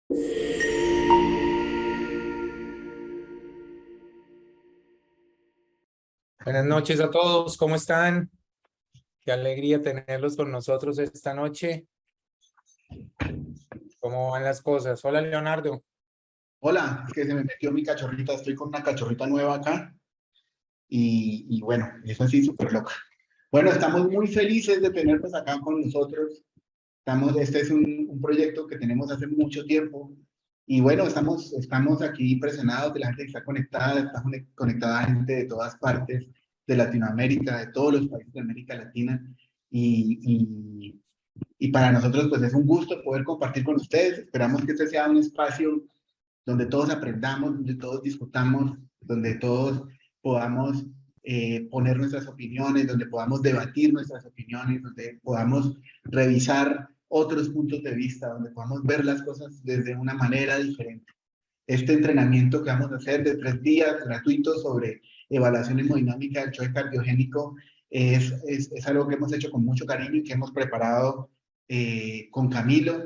Buenas noches a todos, ¿cómo están? Qué alegría tenerlos con nosotros esta noche. ¿Cómo van las cosas? Hola, Leonardo. Hola, es que se me metió mi cachorrita, estoy con una cachorrita nueva acá y bueno, es así súper loca. Bueno, estamos muy felices de tenerlos acá con nosotros. Este es un proyecto que tenemos hace mucho tiempo y bueno, estamos aquí impresionados de la gente que está conectada gente de todas partes de Latinoamérica, de todos los países de América Latina y, y, y para nosotros pues es un gusto poder compartir con ustedes. Esperamos que este sea un espacio donde todos aprendamos, donde todos discutamos, donde todos podamos poner nuestras opiniones, donde podamos debatir nuestras opiniones, donde podamos revisar otros puntos de vista, donde podamos ver las cosas desde una manera diferente. Este entrenamiento que vamos a hacer de 3 días gratuitos sobre evaluación hemodinámica del choque cardiogénico es algo que hemos hecho con mucho cariño y que hemos preparado con Camilo,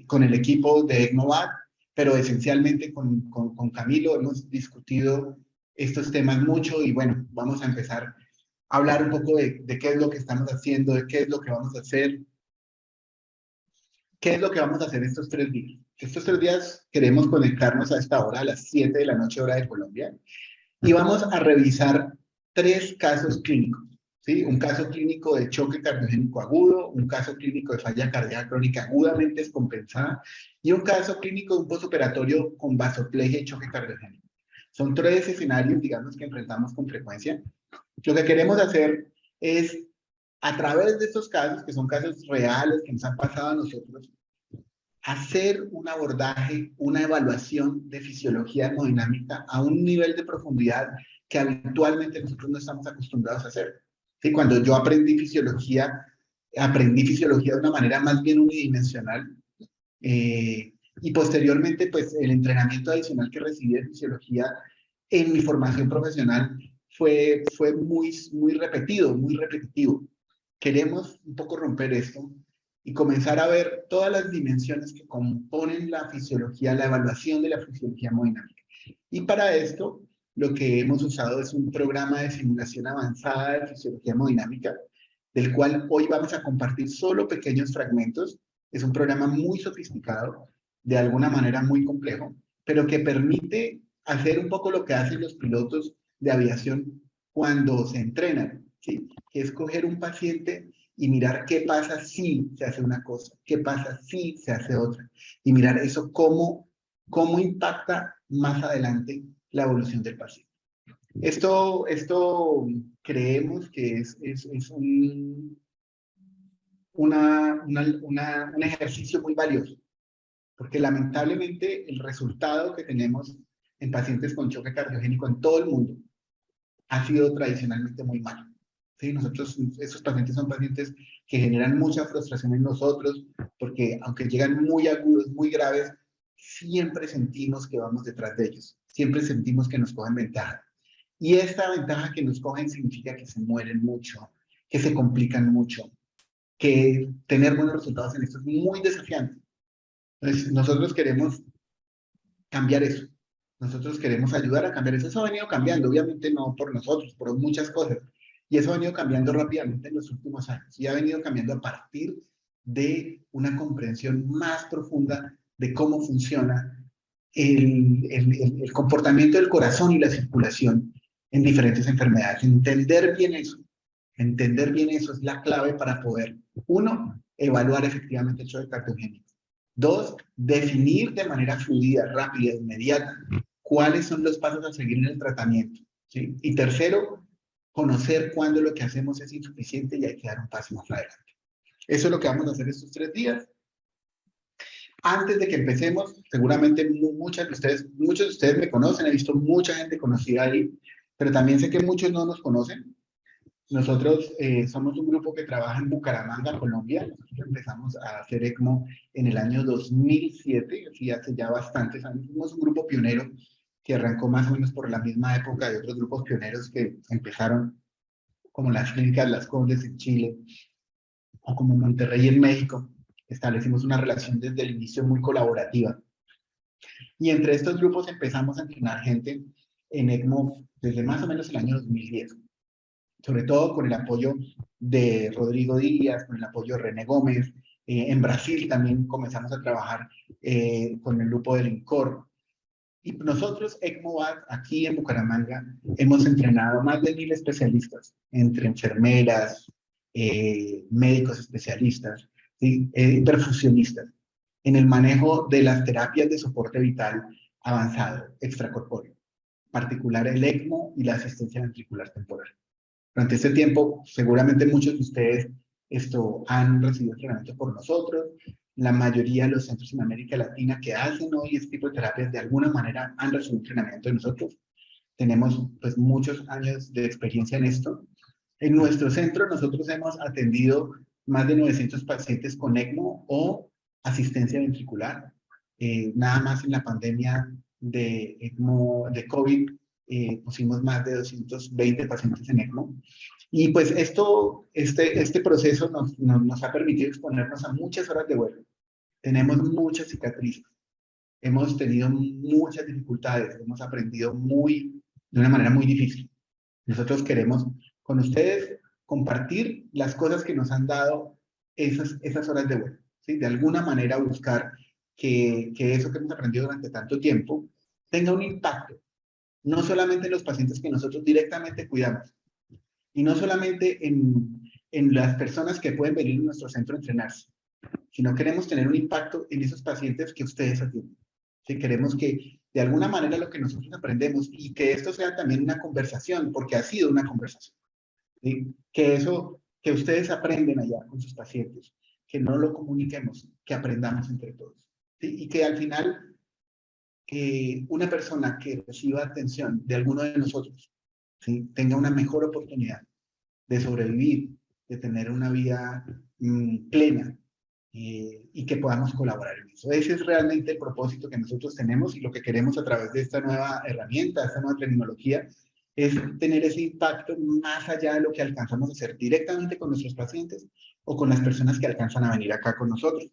con el equipo de ECMOVAT, pero esencialmente con Camilo hemos discutido estos temas mucho y bueno, vamos a empezar a hablar un poco de qué es lo que estamos haciendo, de qué es lo que vamos a hacer. ¿Qué es lo que vamos a hacer estos 3 días? Estos 3 días queremos conectarnos a esta hora, a las 7 de la noche, hora de Colombia, y vamos a revisar 3 casos clínicos, ¿sí? Un caso clínico de choque cardiogénico agudo, un caso clínico de falla cardíaca crónica agudamente descompensada y un caso clínico de un postoperatorio con vasoplegia y choque cardiogénico. Son 3 escenarios, digamos, que enfrentamos con frecuencia. Lo que queremos hacer es, a través de estos casos, que son casos reales que nos han pasado a nosotros, hacer un abordaje, una evaluación de fisiología hemodinámica a un nivel de profundidad que habitualmente nosotros no estamos acostumbrados a hacer. ¿Sí? Cuando yo aprendí fisiología de una manera más bien unidimensional, y posteriormente, pues el entrenamiento adicional que recibí de fisiología en mi formación profesional fue muy repetido, muy repetitivo. Queremos un poco romper esto y comenzar a ver todas las dimensiones que componen la fisiología, la evaluación de la fisiología hemodinámica. Y para esto, lo que hemos usado es un programa de simulación avanzada de fisiología hemodinámica, del cual hoy vamos a compartir solo pequeños fragmentos. Es un programa muy sofisticado, de alguna manera muy complejo, pero que permite hacer un poco lo que hacen los pilotos de aviación cuando se entrenan, ¿sí? Que es coger un paciente y mirar qué pasa si se hace una cosa, qué pasa si se hace otra, y mirar eso cómo impacta más adelante la evolución del paciente. Esto creemos que es un ejercicio muy valioso, porque lamentablemente el resultado que tenemos en pacientes con choque cardiogénico en todo el mundo ha sido tradicionalmente muy malo. ¿Sí? Esos pacientes son pacientes que generan mucha frustración en nosotros, porque aunque llegan muy agudos, muy graves, siempre sentimos que vamos detrás de ellos, siempre sentimos que nos cogen ventaja. Y esta ventaja que nos cogen significa que se mueren mucho, que se complican mucho, que tener buenos resultados en esto es muy desafiante. Entonces, nosotros queremos cambiar eso. Nosotros queremos ayudar a cambiar eso. Eso ha venido cambiando, obviamente no por nosotros, por muchas cosas. Y eso ha venido cambiando rápidamente en los últimos años. Y ha venido cambiando a partir de una comprensión más profunda de cómo funciona el comportamiento del corazón y la circulación en diferentes enfermedades. Entender bien eso es la clave para poder, uno, evaluar efectivamente el choque cardiogénico. 2, definir de manera fluida, rápida, inmediata, cuáles son los pasos a seguir en el tratamiento. ¿Sí? Y tercero, conocer cuándo lo que hacemos es insuficiente y hay que dar un paso más adelante. Eso es lo que vamos a hacer estos 3 días. Antes de que empecemos, seguramente muchos de ustedes me conocen, he visto mucha gente conocida ahí, pero también sé que muchos no nos conocen. Nosotros somos un grupo que trabaja en Bucaramanga, Colombia. Nosotros empezamos a hacer ECMO en el año 2007, así hace ya bastantes años. Fuimos un grupo pionero que arrancó más o menos por la misma época de otros grupos pioneros que empezaron, como las clínicas Las Condes en Chile o como Monterrey en México. establecimos una relación desde el inicio muy colaborativa. Y entre estos grupos empezamos a entrenar gente en ECMO desde más o menos el año 2010, sobre todo con el apoyo de Rodrigo Díaz, con el apoyo de René Gómez. En Brasil también comenzamos a trabajar con el grupo del INCOR. Y nosotros, ECMOVAT, aquí en Bucaramanga, hemos entrenado más de 1000 especialistas, entre enfermeras, médicos especialistas, ¿sí? Perfusionistas, en el manejo de las terapias de soporte vital avanzado, extracorpóreo, particular el ECMO y la asistencia ventricular temporal. Durante este tiempo, seguramente muchos de ustedes han recibido entrenamiento por nosotros. La mayoría de los centros en América Latina que hacen hoy este tipo de terapias de alguna manera han recibido entrenamiento de nosotros. Tenemos pues muchos años de experiencia en esto. En nuestro centro nosotros hemos atendido más de 900 pacientes con ECMO o asistencia ventricular. Nada más en la pandemia de ECMO, de COVID, pusimos más de 220 pacientes en ECMO. Y pues este proceso nos ha permitido exponernos a muchas horas de vuelo. Tenemos muchas cicatrices, hemos tenido muchas dificultades, hemos aprendido de una manera muy difícil. Nosotros queremos con ustedes compartir las cosas que nos han dado esas horas de vuelo, ¿sí? De alguna manera buscar que eso que hemos aprendido durante tanto tiempo tenga un impacto, no solamente en los pacientes que nosotros directamente cuidamos, y no solamente en las personas que pueden venir a nuestro centro a entrenarse, sino queremos tener un impacto en esos pacientes que ustedes atienden. ¿Sí? Queremos que de alguna manera lo que nosotros aprendemos y que esto sea también una conversación, porque ha sido una conversación, ¿sí? Que eso que ustedes aprenden allá con sus pacientes, que no lo comuniquemos, que aprendamos entre todos, ¿sí? Y que al final una persona que reciba atención de alguno de nosotros, ¿sí? Tenga una mejor oportunidad de sobrevivir, de tener una vida plena, y que podamos colaborar en eso. Ese es realmente el propósito que nosotros tenemos y lo que queremos a través de esta nueva herramienta, esta nueva tecnología, es tener ese impacto más allá de lo que alcanzamos a hacer directamente con nuestros pacientes o con las personas que alcanzan a venir acá con nosotros.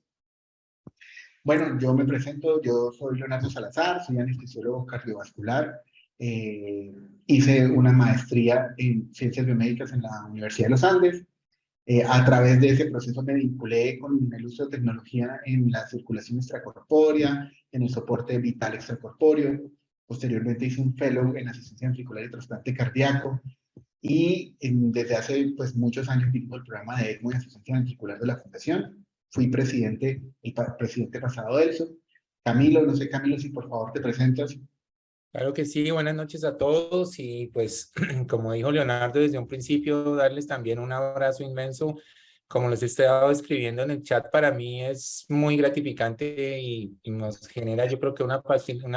Bueno, yo me presento, yo soy Leonardo Salazar, soy anestesiólogo cardiovascular, hice una maestría en Ciencias Biomédicas en la Universidad de los Andes. A través de ese proceso me vinculé con el uso de tecnología en la circulación extracorpórea, en el soporte vital extracorpóreo. Posteriormente hice un fellow en asistencia ventricular y trasplante cardíaco. Y desde hace pues, muchos años dirijo el programa de ECMO y asistencia ventricular de la Fundación. Fui presidente, presidente pasado de ELSO. Camilo, no sé, Camilo, si por favor te presentas. Claro que sí, buenas noches a todos y pues como dijo Leonardo desde un principio, darles también un abrazo inmenso. Como les he estado escribiendo en el chat, para mí es muy gratificante y nos genera yo creo que una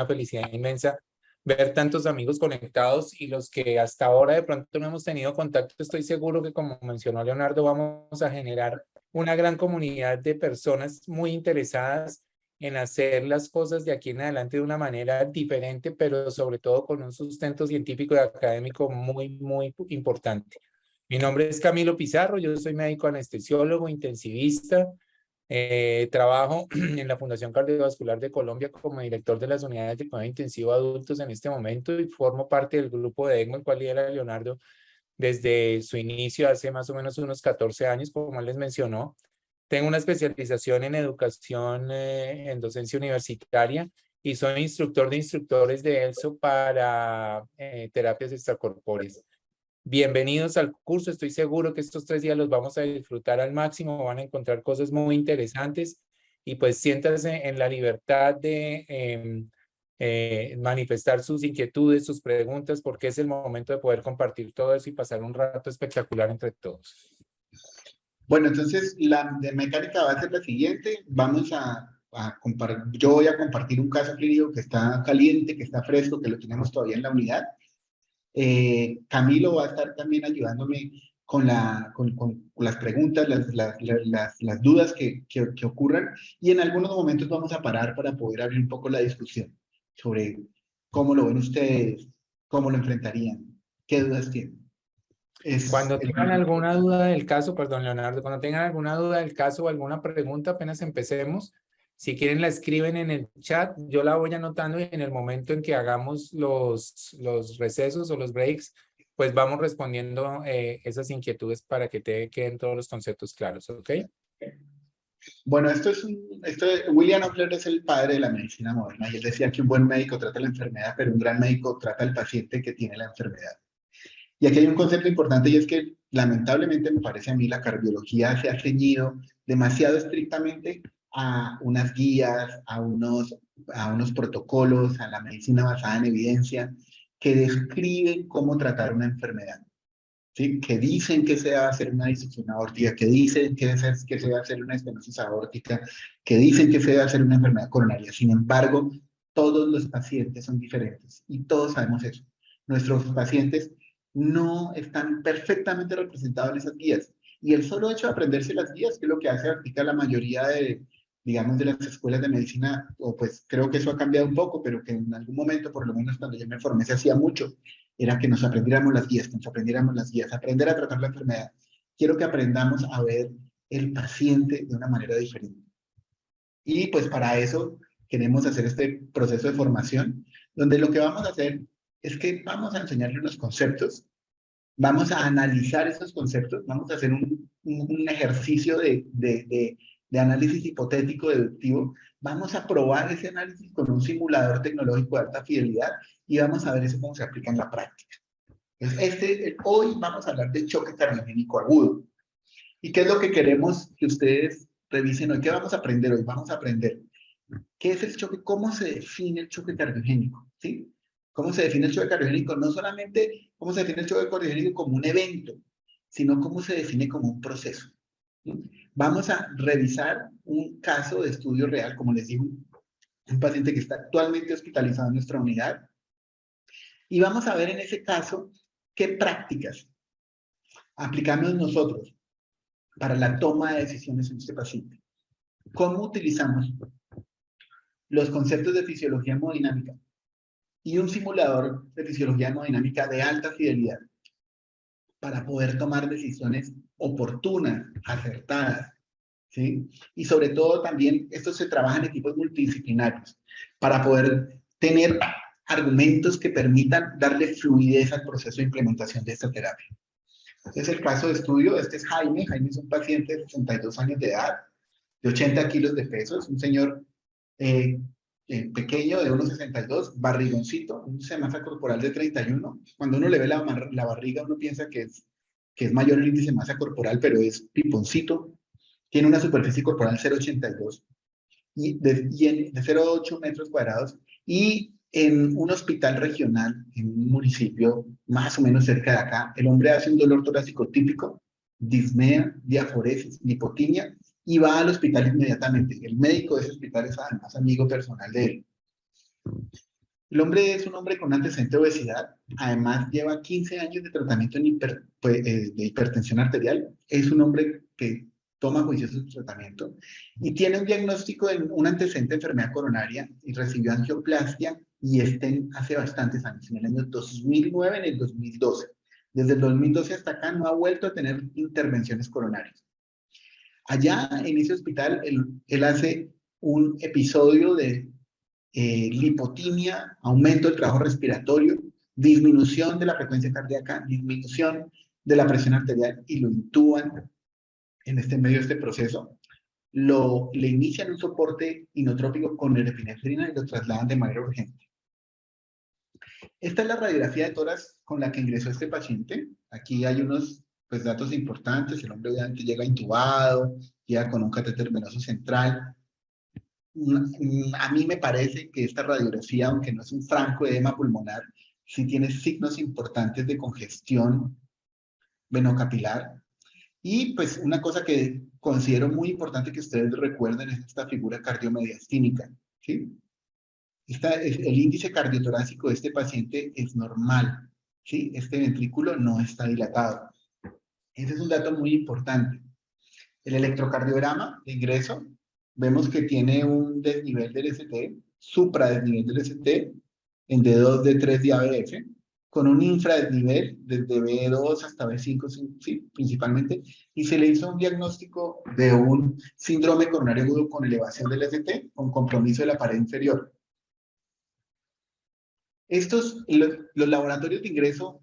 felicidad inmensa ver tantos amigos conectados y los que hasta ahora de pronto no hemos tenido contacto, estoy seguro que como mencionó Leonardo, vamos a generar una gran comunidad de personas muy interesadas en hacer las cosas de aquí en adelante de una manera diferente, pero sobre todo con un sustento científico y académico muy importante. Mi nombre es Camilo Pizarro, yo soy médico anestesiólogo, intensivista, trabajo en la Fundación Cardiovascular de Colombia como director de las unidades de cuidado intensivo a adultos en este momento y formo parte del grupo de ECMO, el cual lidera Leonardo desde su inicio hace más o menos unos 14 años, como él les mencionó. Tengo una especialización en educación en docencia universitaria y soy instructor de instructores de ELSO para terapias extracorpóreas. Bienvenidos al curso, estoy seguro que estos 3 días los vamos a disfrutar al máximo, van a encontrar cosas muy interesantes y pues siéntanse en la libertad de manifestar sus inquietudes, sus preguntas, porque es el momento de poder compartir todo eso y pasar un rato espectacular entre todos. Bueno, entonces la de mecánica va a ser la siguiente. Vamos a compartir, yo voy a compartir un caso clínico que está caliente, que está fresco, que lo tenemos todavía en la unidad. Camilo va a estar también ayudándome con las preguntas, las dudas que ocurran, y en algunos momentos vamos a parar para poder abrir un poco la discusión sobre cómo lo ven ustedes, cómo lo enfrentarían, qué dudas tienen. Es Cuando el tengan alguna duda del caso, perdón, Leonardo, cuando tengan alguna duda del caso o alguna pregunta, apenas empecemos, si quieren la escriben en el chat, yo la voy anotando y en el momento en que hagamos los recesos o los breaks, pues vamos respondiendo esas inquietudes para que te queden todos los conceptos claros, ¿ok? Bueno, William Osler es el padre de la medicina moderna y él decía que un buen médico trata la enfermedad, pero un gran médico trata al paciente que tiene la enfermedad. Y aquí hay un concepto importante y es que lamentablemente me parece a mí la cardiología se ha ceñido demasiado estrictamente a unas guías, a unos protocolos, a la medicina basada en evidencia que describen cómo tratar una enfermedad. ¿Sí? Que dicen que se debe hacer una disección aórtica, que dicen que se debe hacer una estenosis aórtica, que dicen que se debe hacer una enfermedad coronaria. Sin embargo, todos los pacientes son diferentes y todos sabemos eso. Nuestros pacientes no están perfectamente representados en esas guías. Y el solo hecho de aprenderse las guías, que es lo que hace ahorita la mayoría de, digamos, de las escuelas de medicina, o pues creo que eso ha cambiado un poco, pero que en algún momento, por lo menos cuando yo me formé, se hacía mucho, era que nos aprendiéramos las guías, que nos aprendiéramos las guías, aprender a tratar la enfermedad. Quiero que aprendamos a ver el paciente de una manera diferente. Y pues para eso queremos hacer este proceso de formación, donde lo que vamos a hacer es que vamos a enseñarle unos conceptos, vamos a analizar esos conceptos, vamos a hacer un ejercicio de análisis hipotético deductivo, vamos a probar ese análisis con un simulador tecnológico de alta fidelidad y vamos a ver eso cómo se aplica en la práctica. Hoy vamos a hablar de choque cardiogénico agudo. ¿Y qué es lo que queremos que ustedes revisen hoy? ¿Qué vamos a aprender hoy? Vamos a aprender qué es el choque, cómo se define el choque cardiogénico, ¿sí? ¿Cómo se define el choque cardiogénico? No solamente cómo se define el choque cardiogénico como un evento, sino cómo se define como un proceso. ¿Sí? Vamos a revisar un caso de estudio real, como les digo, un paciente que está actualmente hospitalizado en nuestra unidad, y vamos a ver en ese caso qué prácticas aplicamos nosotros para la toma de decisiones en este paciente. ¿Cómo utilizamos los conceptos de fisiología hemodinámica y un simulador de fisiología hemodinámica de alta fidelidad para poder tomar decisiones oportunas, acertadas, ¿sí? Y sobre todo también esto se trabaja en equipos multidisciplinarios para poder tener argumentos que permitan darle fluidez al proceso de implementación de esta terapia. Este es el caso de estudio. Este es Jaime. Jaime es un paciente de 62 años de edad, de 80 kilos de peso. Es un señor pequeño, de 1,62, barrigoncito, un índice de masa corporal de 31. Cuando uno le ve la barriga, uno piensa que es mayor el índice de masa corporal, pero es piponcito. Tiene una superficie corporal 0,82 de 0,8 metros cuadrados y en un hospital regional, en un municipio más o menos cerca de acá, el hombre hace un dolor torácico típico, disnea, diaforesis, lipotimia, y va al hospital inmediatamente. El médico de ese hospital es además amigo personal de él. El hombre es un hombre con antecedente de obesidad, además lleva 15 años de tratamiento de hipertensión arterial, es un hombre que toma juicioso su tratamiento y tiene un diagnóstico de un antecedente de enfermedad coronaria y recibió angioplastia y hace bastantes años, en el año 2009, en el 2012. Desde el 2012 hasta acá no ha vuelto a tener intervenciones coronarias. Allá en ese hospital él hace un episodio de lipotimia, aumento del trabajo respiratorio, disminución de la frecuencia cardíaca, disminución de la presión arterial y lo intuban en medio de este proceso. Le inician un soporte inotrópico con norepinefrina y lo trasladan de manera urgente. Esta es la radiografía de tórax con la que ingresó este paciente. Aquí hay unos pues, datos importantes. El hombre obviamente llega intubado, llega con un catéter venoso central. A mí me parece que esta radiografía, aunque no es un franco edema pulmonar, sí tiene signos importantes de congestión venocapilar. Y pues una cosa que considero muy importante que ustedes recuerden es esta figura cardiomediastínica, ¿sí? El índice cardiotorácico de este paciente es normal, ¿sí? Este ventrículo no está dilatado. Ese es un dato muy importante. El electrocardiograma de ingreso, vemos que tiene un desnivel del ST, supradesnivel del ST, en D2, D3 y ABF. con un infradesnivel desde B2 hasta B5, sí, principalmente, y se le hizo un diagnóstico de un síndrome coronario agudo con elevación del ST, con compromiso de la pared inferior. Los laboratorios de ingreso,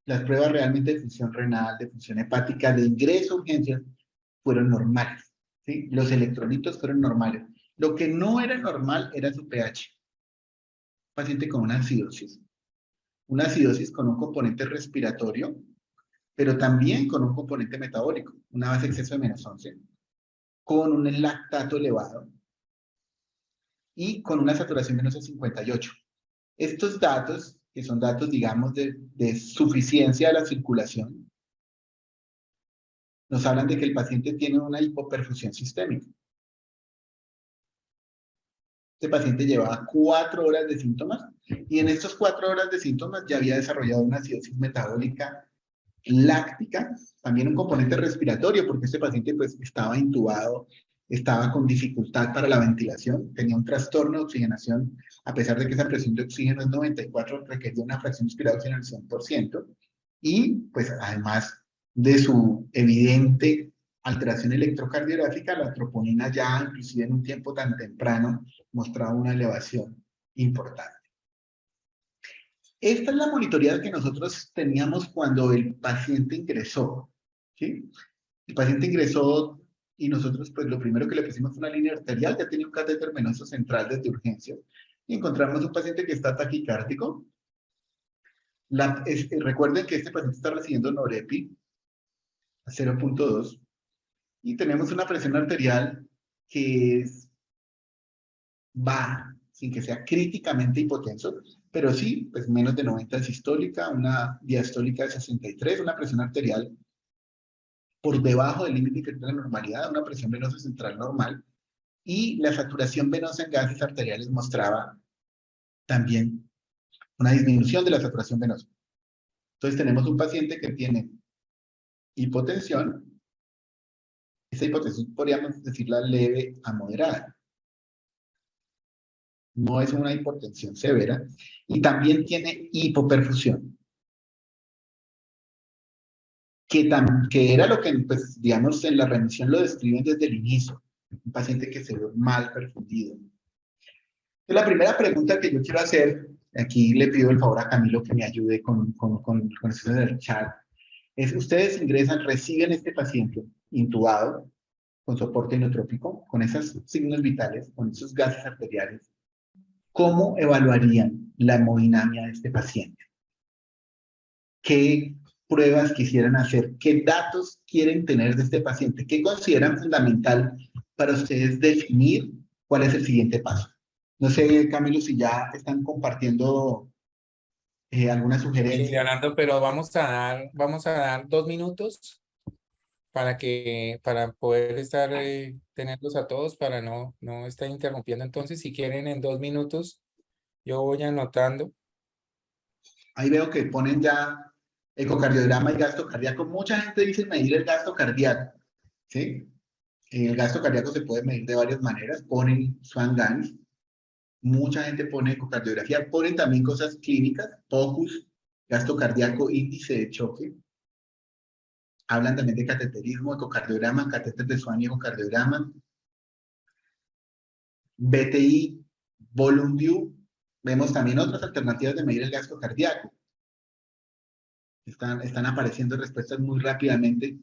las pruebas realmente de función renal, de función hepática, de ingreso a urgencias, fueron normales, ¿sí? Los electrolitos fueron normales. Lo que no era normal era su pH. Paciente con una acidosis con un componente respiratorio, pero también con un componente metabólico, una base exceso de -11, con un lactato elevado y con una saturación menos de 58. Estos datos, que son datos, digamos, de suficiencia de la circulación, nos hablan de que el paciente tiene una hipoperfusión sistémica. Este paciente llevaba 4 horas de síntomas y en estas 4 horas de síntomas ya había desarrollado una acidosis metabólica láctica, también un componente respiratorio, porque este paciente pues estaba intubado, estaba con dificultad para la ventilación, tenía un trastorno de oxigenación, a pesar de que esa presión de oxígeno es 94, requería una fracción inspirada de oxígeno al 100%, y pues además de su evidente alteración electrocardiográfica, la troponina ya, inclusive en un tiempo tan temprano, mostraba una elevación importante. Esta es la monitoría que nosotros teníamos cuando el paciente ingresó, ¿sí? El paciente ingresó y nosotros, pues, lo primero que le pusimos fue una línea arterial, ya tenía un catéter venoso central desde urgencia, y encontramos un paciente que está taquicárdico. Recuerden que este paciente está recibiendo norepi a 0.2, y tenemos una presión arterial que va sin que sea críticamente hipotenso, pero sí, pues menos de 90 de sistólica, una diastólica de 63, una presión arterial por debajo del límite inferior de la normalidad, una presión venosa central normal, y la saturación venosa en gases arteriales mostraba también una disminución de la saturación venosa. Entonces tenemos un paciente que tiene hipotensión, esa hipotensión podríamos decirla leve a moderada, no es una hipotensión severa, y también tiene hipoperfusión, que era lo que, pues, digamos, en la remisión lo describen desde el inicio, un paciente que se ve mal perfundido. Entonces, la primera pregunta que yo quiero hacer, aquí le pido el favor a Camilo que me ayude con esto en el chat, es: ustedes ingresan, reciben este paciente intubado, con soporte inotrópico, con esos signos vitales, con esos gases arteriales, ¿cómo evaluarían la hemodinamia de este paciente? ¿Qué pruebas quisieran hacer? ¿Qué datos quieren tener de este paciente? ¿Qué consideran fundamental para ustedes definir cuál es el siguiente paso? No sé, Camilo, si ya están compartiendo alguna Sí, sugerencia. Leonardo, pero vamos a dar 2 minutos para poder estar, tenerlos a todos, para no estar interrumpiendo. Entonces, si quieren, en 2 minutos, yo voy anotando. Ahí veo que ponen ya ecocardiograma y gasto cardíaco. Mucha gente dice medir el gasto cardíaco, ¿sí? El gasto cardíaco se puede medir de varias maneras. Ponen Swan-Ganz, mucha gente pone ecocardiografía, ponen también cosas clínicas, POCUS, gasto cardíaco, índice de choque. Hablan también de cateterismo, ecocardiograma, catéter de Swan y ecocardiograma. BTI, Volume View. Vemos también otras alternativas de medir el gasto cardíaco. Están apareciendo respuestas muy rápidamente.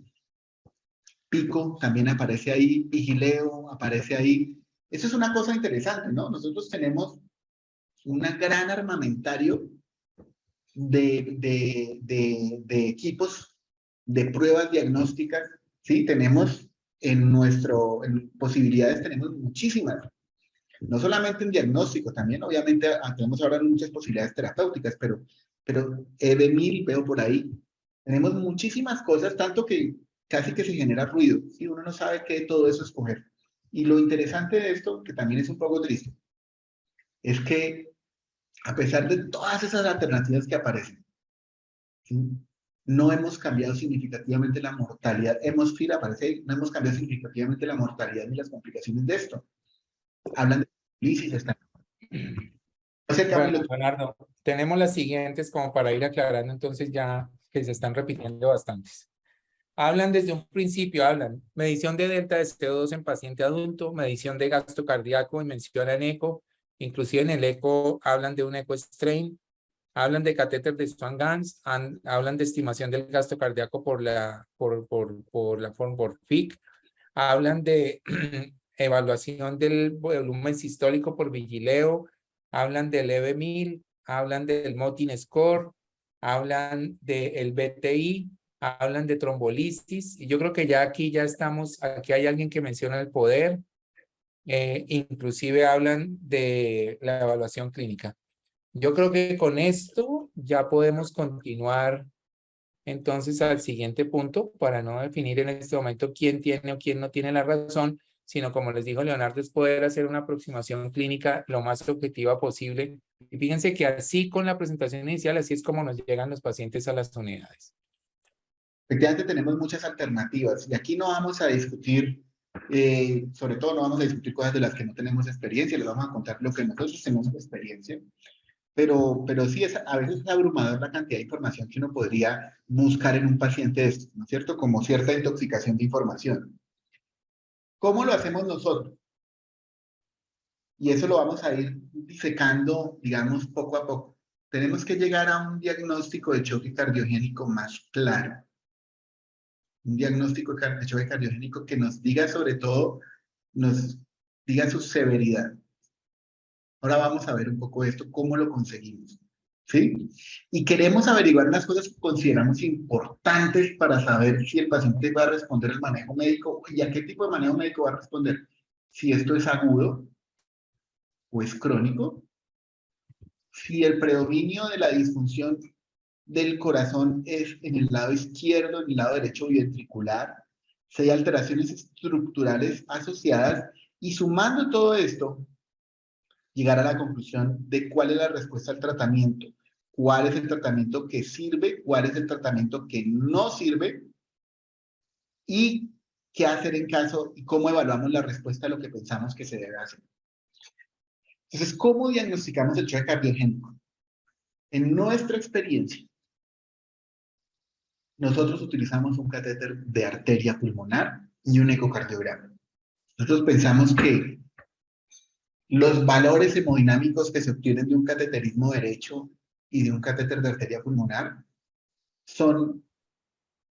Pico también aparece ahí, Vigileo aparece ahí. Eso es una cosa interesante, ¿no? Nosotros tenemos un gran armamentario de equipos de pruebas diagnósticas, ¿sí? Tenemos en posibilidades tenemos muchísimas, no solamente en diagnóstico, también obviamente tenemos ahora muchas posibilidades terapéuticas, pero EB1000 veo por ahí. Tenemos muchísimas cosas, tanto que casi que se genera ruido, ¿sí? Uno no sabe qué de todo eso escoger. Y lo interesante de esto, que también es un poco triste, es que a pesar de todas esas alternativas que aparecen, ¿sí? No hemos cambiado significativamente la mortalidad. Hemosfera aparece ahí, no hemos cambiado significativamente la mortalidad ni las complicaciones de esto. Hablan de lisis, están. No sé, Bueno, Camilo. Leonardo, tenemos las siguientes como para ir aclarando, entonces ya que se están repitiendo bastantes. Hablan desde un principio, hablan medición de delta de CO2 en paciente adulto, medición de gasto cardíaco y mencionan eco, inclusive en el eco hablan de un eco strain, hablan de catéter de Swan-Ganz, hablan de estimación del gasto cardíaco por FIC, hablan de evaluación del volumen sistólico por Vigileo, hablan del EV1000, hablan del Motin Score, hablan del BTI, hablan de trombolisis, y yo creo que ya aquí aquí hay alguien que menciona el poder, inclusive hablan de la evaluación clínica. Yo creo que con esto ya podemos continuar entonces al siguiente punto para no definir en este momento quién tiene o quién no tiene la razón, sino como les dijo Leonardo, es poder hacer una aproximación clínica lo más objetiva posible. Y fíjense que así con la presentación inicial, así es como nos llegan los pacientes a las unidades. Efectivamente tenemos muchas alternativas y aquí no vamos a discutir, sobre todo no vamos a discutir cosas de las que no tenemos experiencia, les vamos a contar lo que nosotros tenemos experiencia, pero sí a veces es abrumador la cantidad de información que uno podría buscar en un paciente de estos, ¿no es cierto? Como cierta intoxicación de información. ¿Cómo lo hacemos nosotros? Y eso lo vamos a ir disecando, digamos, poco a poco. Tenemos que llegar a un diagnóstico de choque cardiogénico más claro. Un diagnóstico de choque cardiogénico que nos diga sobre todo, nos diga su severidad. Ahora vamos a ver un poco esto, cómo lo conseguimos, ¿sí? Y queremos averiguar unas cosas que consideramos importantes para saber si el paciente va a responder al manejo médico y a qué tipo de manejo médico va a responder. Si esto es agudo o es crónico, si el predominio de la disfunción del corazón es en el lado izquierdo, en el lado derecho ventricular, si hay alteraciones estructurales asociadas, y sumando todo esto, llegar a la conclusión de cuál es la respuesta al tratamiento, cuál es el tratamiento que sirve, cuál es el tratamiento que no sirve, y qué hacer en caso, y cómo evaluamos la respuesta a lo que pensamos que se debe hacer. Entonces, ¿cómo diagnosticamos el choque cardiogénico? En nuestra experiencia, nosotros utilizamos un catéter de arteria pulmonar y un ecocardiograma. Nosotros pensamos que los valores hemodinámicos que se obtienen de un cateterismo derecho y de un catéter de arteria pulmonar son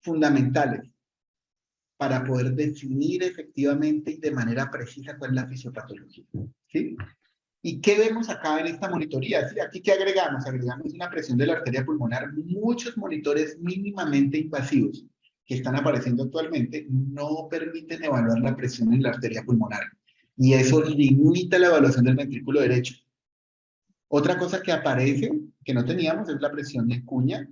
fundamentales para poder definir efectivamente y de manera precisa cuál es la fisiopatología, ¿sí? ¿Y qué vemos acá en esta monitoría? ¿Sí? Aquí, ¿qué agregamos? Agregamos una presión de la arteria pulmonar. Muchos monitores mínimamente invasivos que están apareciendo actualmente no permiten evaluar la presión en la arteria pulmonar. Y eso limita la evaluación del ventrículo derecho. Otra cosa que aparece, que no teníamos, es la presión de cuña.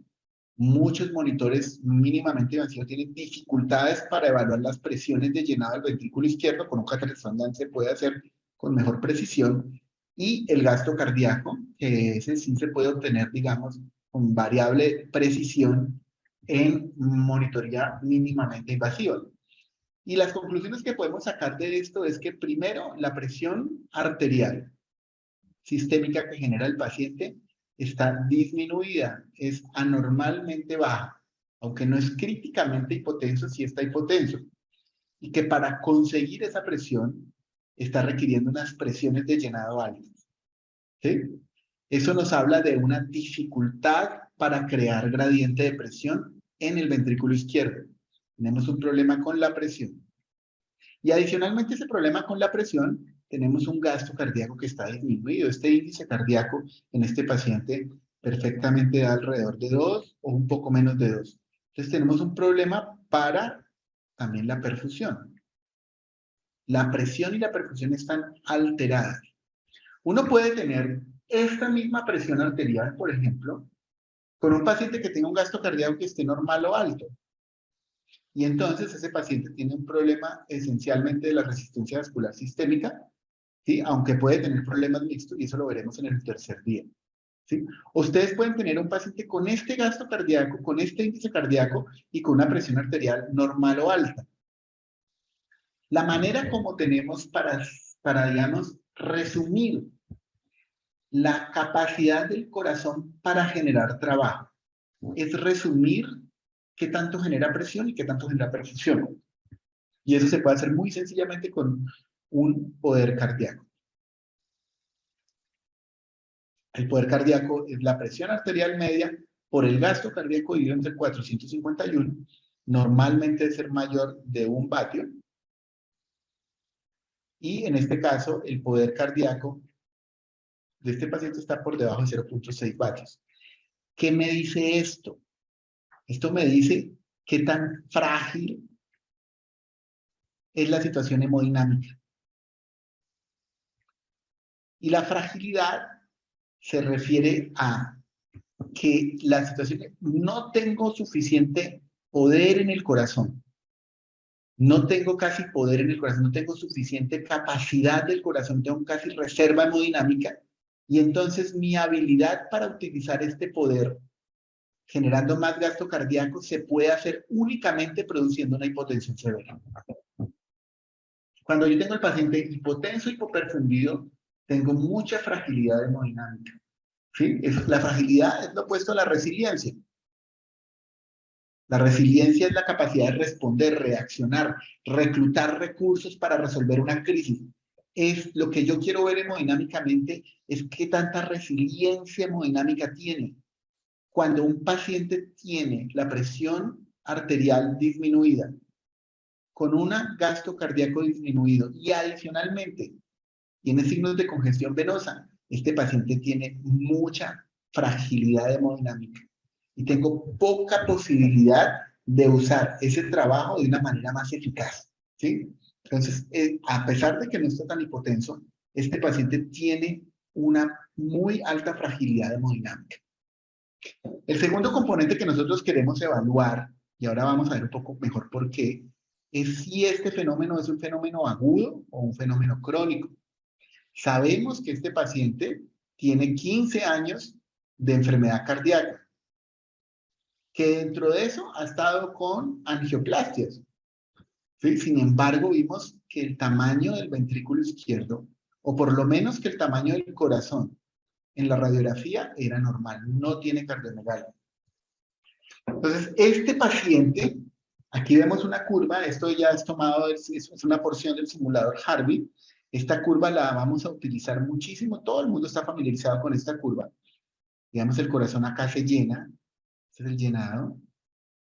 Muchos monitores mínimamente invasivos tienen dificultades para evaluar las presiones de llenado del ventrículo izquierdo. Con un catéter Swan-Ganz se puede hacer con mejor precisión. Y el gasto cardíaco, que ese sí se puede obtener, digamos, con variable precisión en monitoría mínimamente invasiva. Y las conclusiones que podemos sacar de esto es que primero la presión arterial sistémica que genera el paciente está disminuida, es anormalmente baja, aunque no es críticamente hipotenso, sí está hipotenso. Y que para conseguir esa presión está requiriendo unas presiones de llenado altas. ¿Sí? Eso nos habla de una dificultad para crear gradiente de presión en el ventrículo izquierdo. Tenemos un problema con la presión. Y adicionalmente a ese problema con la presión, tenemos un gasto cardíaco que está disminuido. Este índice cardíaco en este paciente perfectamente da alrededor de 2 o un poco menos de 2. Entonces tenemos un problema para también la perfusión. La presión y la perfusión están alteradas. Uno puede tener esta misma presión arterial, por ejemplo, con un paciente que tenga un gasto cardíaco que esté normal o alto. Y entonces ese paciente tiene un problema esencialmente de la resistencia vascular sistémica, ¿sí? Aunque puede tener problemas mixtos, y eso lo veremos en el tercer día. ¿Sí? Ustedes pueden tener un paciente con este gasto cardíaco, con este índice cardíaco y con una presión arterial normal o alta. La manera como tenemos para digamos, resumir La capacidad del corazón para generar trabajo es resumir qué tanto genera presión y qué tanto genera perfusión. Y eso se puede hacer muy sencillamente con un poder cardíaco. El poder cardíaco es la presión arterial media por el gasto cardíaco dividido entre 451. Normalmente debe ser mayor de 1 vatio. Y en este caso, el poder cardíaco de este paciente está por debajo de 0.6 vatios. ¿Qué me dice esto? Esto me dice qué tan frágil es la situación hemodinámica. Y la fragilidad se refiere a que la situación, no tengo suficiente poder en el corazón, no tengo casi poder en el corazón, no tengo suficiente capacidad del corazón, tengo casi reserva hemodinámica, y entonces mi habilidad para utilizar este poder generando más gasto cardíaco se puede hacer únicamente produciendo una hipotensión severa. Cuando yo tengo el paciente hipotenso, hipoperfundido, tengo mucha fragilidad hemodinámica. ¿Sí? La fragilidad es lo opuesto a la resiliencia. La resiliencia es la capacidad de responder, reaccionar, reclutar recursos para resolver una crisis. Es lo que yo quiero ver hemodinámicamente, es qué tanta resiliencia hemodinámica tiene. Cuando un paciente tiene la presión arterial disminuida, con un gasto cardíaco disminuido y adicionalmente tiene signos de congestión venosa, este paciente tiene mucha fragilidad hemodinámica y tengo poca posibilidad de usar ese trabajo de una manera más eficaz, ¿sí? Entonces, a pesar de que no está tan hipotenso, este paciente tiene una muy alta fragilidad hemodinámica. El segundo componente que nosotros queremos evaluar, y ahora vamos a ver un poco mejor por qué, es si este fenómeno es un fenómeno agudo o un fenómeno crónico. Sabemos que este paciente tiene 15 años de enfermedad cardíaca, que dentro de eso ha estado con angioplastias. ¿Sí? Sin embargo, vimos que el tamaño del ventrículo izquierdo, o por lo menos que el tamaño del corazón en la radiografía era normal, no tiene cardiomegalia. Entonces, este paciente, aquí vemos una curva, esto ya es tomado, es una porción del simulador Harvey. Esta curva la vamos a utilizar muchísimo, todo el mundo está familiarizado con esta curva. Digamos, el corazón acá se llena, este es el llenado.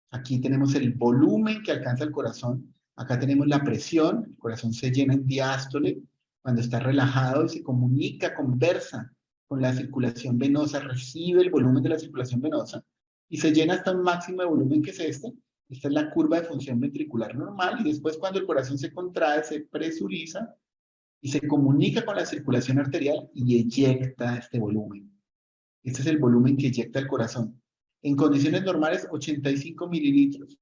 Aquí tenemos el volumen que alcanza el corazón, acá tenemos la presión, el corazón se llena en diástole, cuando está relajado y se comunica, conversa con la circulación venosa, recibe el volumen de la circulación venosa, y se llena hasta un máximo de volumen que es este. Esta es la curva de función ventricular normal, y después cuando el corazón se contrae, se presuriza, y se comunica con la circulación arterial y eyecta este volumen. Este es el volumen que eyecta el corazón. En condiciones normales, 85 mililitros.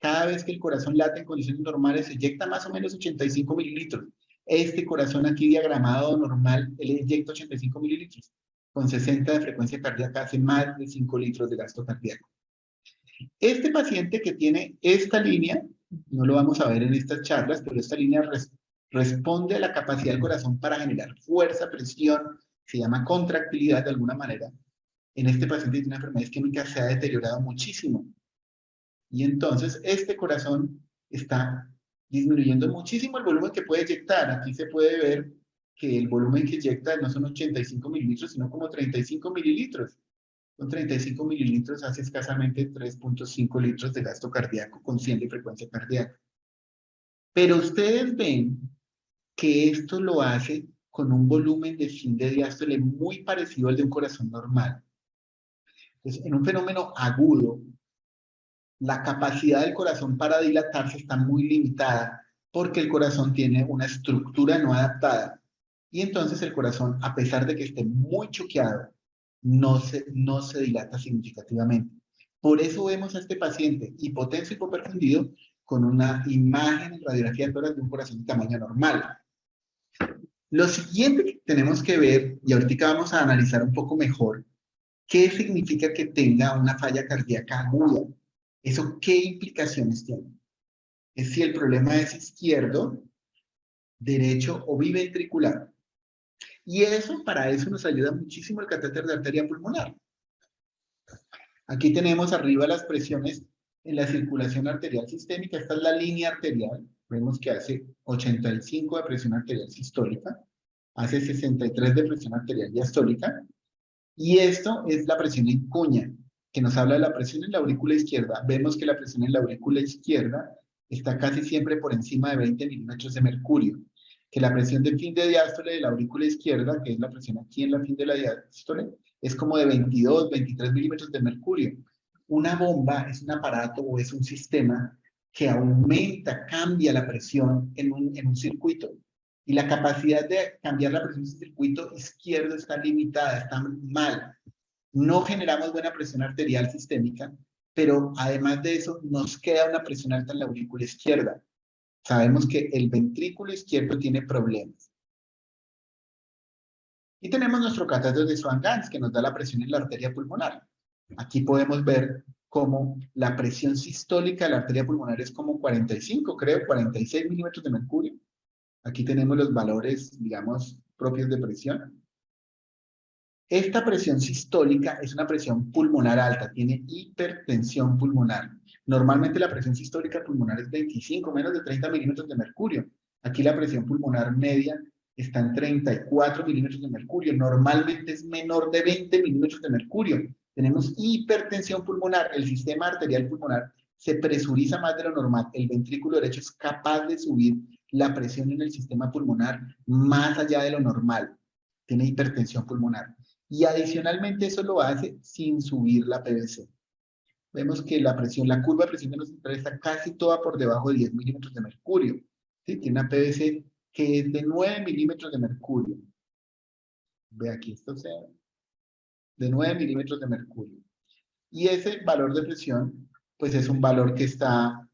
Cada vez que el corazón late en condiciones normales, eyecta más o menos 85 mililitros. Este corazón aquí diagramado normal, él eyecta 85 mililitros. Con 60 de frecuencia cardíaca hace más de 5 litros de gasto cardíaco. Este paciente que tiene esta línea, no lo vamos a ver en estas charlas, pero esta línea responde a la capacidad del corazón para generar fuerza, presión, se llama contractilidad de alguna manera. En este paciente tiene una enfermedad isquémica, se ha deteriorado muchísimo. Y entonces este corazón está disminuyendo muchísimo el volumen que puede eyectar. Aquí se puede ver que el volumen que eyecta no son 85 mililitros, sino como 35 mililitros. Con 35 mililitros hace escasamente 3.5 litros de gasto cardíaco con 100 de frecuencia cardíaca. Pero ustedes ven que esto lo hace con un volumen de fin de diástole muy parecido al de un corazón normal. Entonces, en un fenómeno agudo, la capacidad del corazón para dilatarse está muy limitada porque el corazón tiene una estructura no adaptada. Y entonces el corazón, a pesar de que esté muy choqueado, no se dilata significativamente. Por eso vemos a este paciente hipotenso y hipoperfundido con una imagen en radiografía de tórax de un corazón de tamaño normal. Lo siguiente que tenemos que ver, y ahorita vamos a analizar un poco mejor, ¿qué significa que tenga una falla cardíaca aguda? ¿Eso qué implicaciones tiene? Es si el problema es izquierdo, derecho o biventricular. Y eso, para eso nos ayuda muchísimo el catéter de arteria pulmonar. Aquí tenemos arriba las presiones en la circulación arterial sistémica. Esta es la línea arterial. Vemos que hace 85 de presión arterial sistólica, hace 63 de presión arterial diastólica. Y esto es la presión en cuña, que nos habla de la presión en la aurícula izquierda. Vemos que la presión en la aurícula izquierda está casi siempre por encima de 20 milímetros de mercurio. Que la presión de fin de diástole de la aurícula izquierda, que es la presión aquí en la fin de la diástole, es como de 22, 23 milímetros de mercurio. Una bomba es un aparato o es un sistema que aumenta, cambia la presión en un circuito. Y la capacidad de cambiar la presión del circuito izquierdo está limitada, está mal. No generamos buena presión arterial sistémica, pero además de eso nos queda una presión alta en la aurícula izquierda. Sabemos que el ventrículo izquierdo tiene problemas. Y tenemos nuestro catéter de Swan-Ganz, que nos da la presión en la arteria pulmonar. Aquí podemos ver cómo la presión sistólica de la arteria pulmonar es como 45, creo, 46 milímetros de mercurio. Aquí tenemos los valores, digamos, propios de presión. Esta presión sistólica es una presión pulmonar alta, tiene hipertensión pulmonar. Normalmente la presión sistólica pulmonar es 25, menos de 30 milímetros de mercurio. Aquí la presión pulmonar media está en 34 milímetros de mercurio. Normalmente es menor de 20 milímetros de mercurio. Tenemos hipertensión pulmonar. El sistema arterial pulmonar se presuriza más de lo normal. El ventrículo derecho es capaz de subir la presión en el sistema pulmonar más allá de lo normal. Tiene hipertensión pulmonar. Y adicionalmente eso lo hace sin subir la PVC. Vemos que la presión, la curva de presión de los centrales está casi toda por debajo de 10 milímetros de mercurio. ¿Sí? Tiene una PVC que es de 9 milímetros de mercurio. Ve aquí, esto sea de 9 milímetros de mercurio. Y ese valor de presión, pues es un valor que está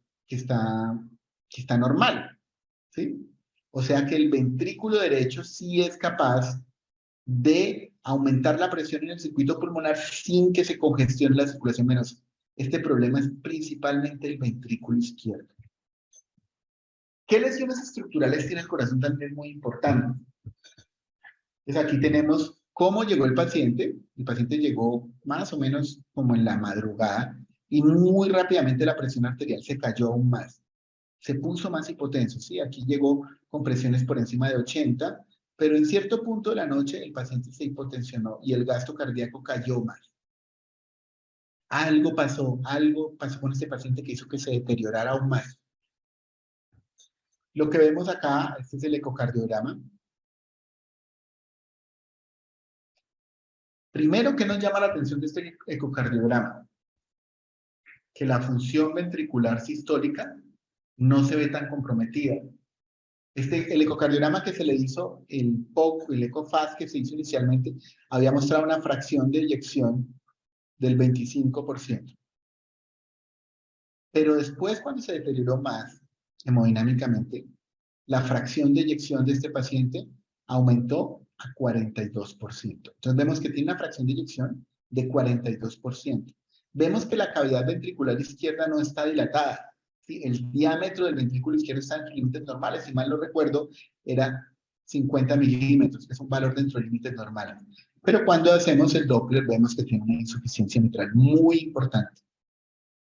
normal. ¿Sí? O sea que el ventrículo derecho sí es capaz de aumentar la presión en el circuito pulmonar sin que se congestione la circulación venosa. Este problema es principalmente el ventrículo izquierdo. ¿Qué lesiones estructurales tiene el corazón? También es muy importante. Entonces aquí tenemos cómo llegó el paciente. El paciente llegó más o menos como en la madrugada y muy rápidamente la presión arterial se cayó aún más. Se puso más hipotenso, ¿sí? Aquí llegó con presiones por encima de 80, pero en cierto punto de la noche el paciente se hipotensionó y el gasto cardíaco cayó más. Algo pasó con este paciente que hizo que se deteriorara aún más. Lo que vemos acá, este es el ecocardiograma. Primero, ¿qué nos llama la atención de este ecocardiograma? Que la función ventricular sistólica no se ve tan comprometida. El ecocardiograma que se le hizo, el POC, el ECOFAST que se hizo inicialmente, había mostrado una fracción de eyección del 25%. Pero después, cuando se deterioró más hemodinámicamente, la fracción de eyección de este paciente aumentó a 42%. Entonces vemos que tiene una fracción de eyección de 42%. Vemos que la cavidad ventricular izquierda no está dilatada. ¿Sí? El diámetro del ventrículo izquierdo está en límites normales. Si mal no recuerdo, era 50 milímetros, que es un valor dentro de límites normales. Pero cuando hacemos el Doppler, vemos que tiene una insuficiencia mitral muy importante.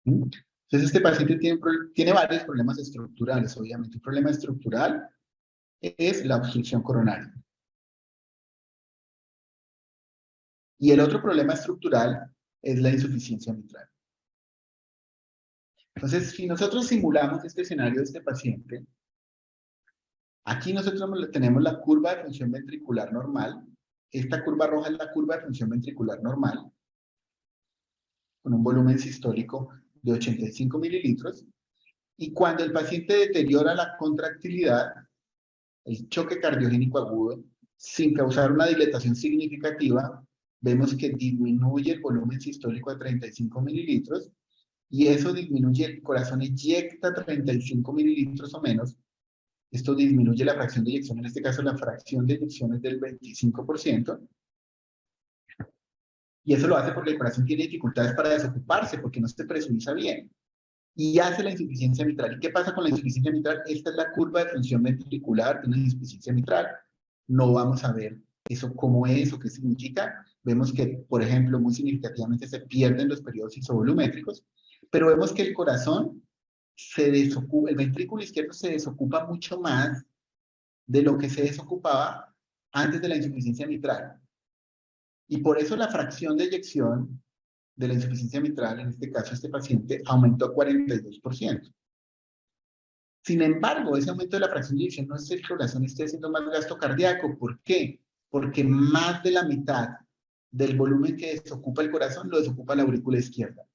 ¿Mm? Entonces, este paciente tiene varios problemas estructurales, obviamente. Un problema estructural es la obstrucción coronaria. Y el otro problema estructural es la insuficiencia mitral. Entonces, si nosotros simulamos este escenario de este paciente, aquí nosotros tenemos la curva de función ventricular normal. Esta curva roja es la curva de función ventricular normal, con un volumen sistólico de 85 mililitros. Y cuando el paciente deteriora la contractilidad, el choque cardiogénico agudo, sin causar una dilatación significativa, vemos que disminuye el volumen sistólico a 35 mililitros y eso disminuye, el corazón eyecta 35 mililitros o menos. Esto disminuye la fracción de eyección, en este caso la fracción de eyección es del 25%. Y eso lo hace porque el corazón tiene dificultades para desocuparse, porque no se presuriza bien. Y hace la insuficiencia mitral. ¿Y qué pasa con la insuficiencia mitral? Esta es la curva de función ventricular de una insuficiencia mitral. No vamos a ver ¿Eso cómo es o qué significa? Vemos que, por ejemplo, muy significativamente se pierden los periodos isovolumétricos, pero vemos que el corazón se desocupa, el ventrículo izquierdo se desocupa mucho más de lo que se desocupaba antes de la insuficiencia mitral. Y por eso la fracción de eyección de la insuficiencia mitral, en este caso este paciente, aumentó a 42%. Sin embargo, ese aumento de la fracción de eyección no es que el corazón esté haciendo más gasto cardíaco. ¿Por qué? Porque más de la mitad del volumen que desocupa el corazón lo desocupa la aurícula izquierda.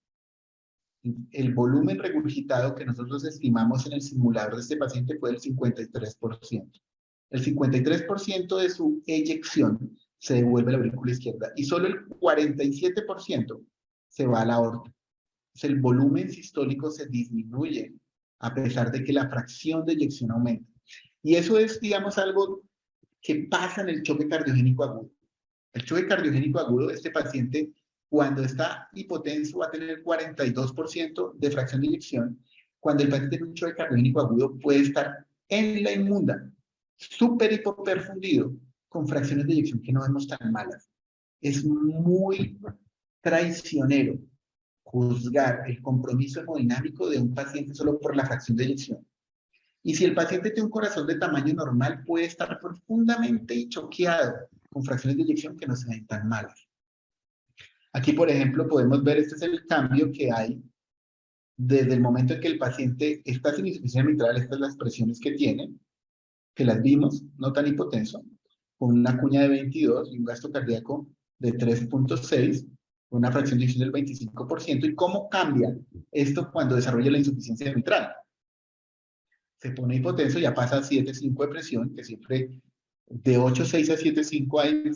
El volumen regurgitado que nosotros estimamos en el simulador de este paciente fue del 53%. El 53% de su eyección se devuelve a la aurícula izquierda y solo el 47% se va a la aorta. Entonces, el volumen sistólico se disminuye a pesar de que la fracción de eyección aumenta. Y eso es, digamos, algo que pasa en el choque cardiogénico agudo. El choque cardiogénico agudo, este paciente, cuando está hipotenso, va a tener 42% de fracción de eyección. Cuando el paciente tiene un choque cardiogénico agudo, puede estar en la inmunda, súper hipoperfundido, con fracciones de eyección que no vemos tan malas. Es muy traicionero juzgar el compromiso hemodinámico de un paciente solo por la fracción de eyección. Y si el paciente tiene un corazón de tamaño normal, puede estar profundamente choqueado con fracciones de eyección que no se ven tan malas. Aquí, por ejemplo, podemos ver, este es el cambio que hay desde el momento en que el paciente está sin insuficiencia mitral. Estas son las presiones que tiene, que las vimos, no tan hipotenso, con una cuña de 22 y un gasto cardíaco de 3.6, una fracción de eyección del 25%, y cómo cambia esto cuando desarrolla la insuficiencia mitral. Se pone hipotenso, ya pasa a 7.5 de presión, que siempre de 8.6 a 7.5 hay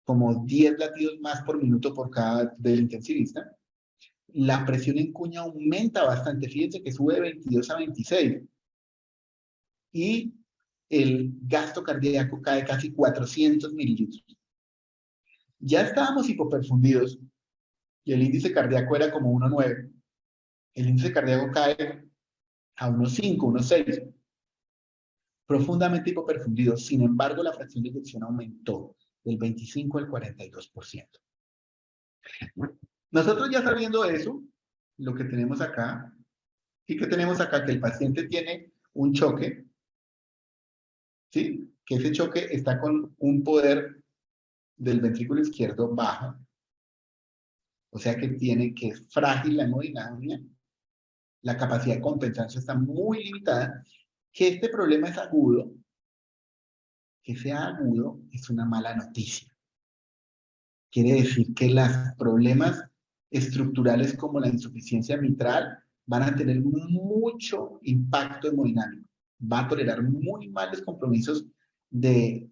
como 10 latidos más por minuto por cada del intensivista. La presión en cuña aumenta bastante, fíjense que sube de 22 a 26. Y el gasto cardíaco cae casi 400 mililitros. Ya estábamos hipoperfundidos y el índice cardíaco era como 1.9. El índice cardíaco cae a 1.5, 1.6. Profundamente hipoperfundido. Sin embargo, la fracción de eyección aumentó del 25 al 42%. Nosotros ya sabiendo eso, lo que tenemos acá, ¿y qué tenemos acá? Que el paciente tiene un choque, ¿sí? Que ese choque está con un poder del ventrículo izquierdo bajo, o sea que es frágil la hemodinamia, la capacidad de compensación está muy limitada, que este problema es agudo, que sea agudo es una mala noticia. Quiere decir que los problemas estructurales como la insuficiencia mitral van a tener mucho impacto hemodinámico, va a tolerar muy mal los compromisos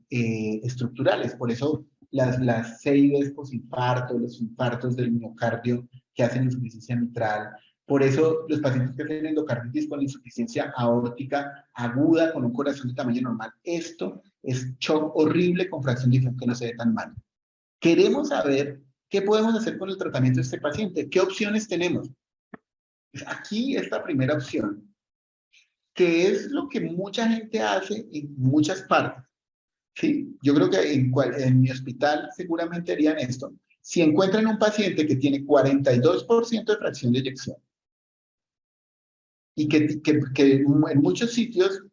estructurales. Por eso las CIDs posinfarto, los infartos del miocardio que hacen insuficiencia mitral. Por eso los pacientes que tienen endocarditis con insuficiencia aórtica aguda con un corazón de tamaño normal. Esto es shock horrible con fracción de eyección que no se ve tan mal. Queremos saber qué podemos hacer con el tratamiento de este paciente. ¿Qué opciones tenemos? Aquí esta primera opción, que es lo que mucha gente hace en muchas partes. ¿Sí? Yo creo que en mi hospital seguramente harían esto. Si encuentran un paciente que tiene 42% de fracción de eyección y que en muchos sitios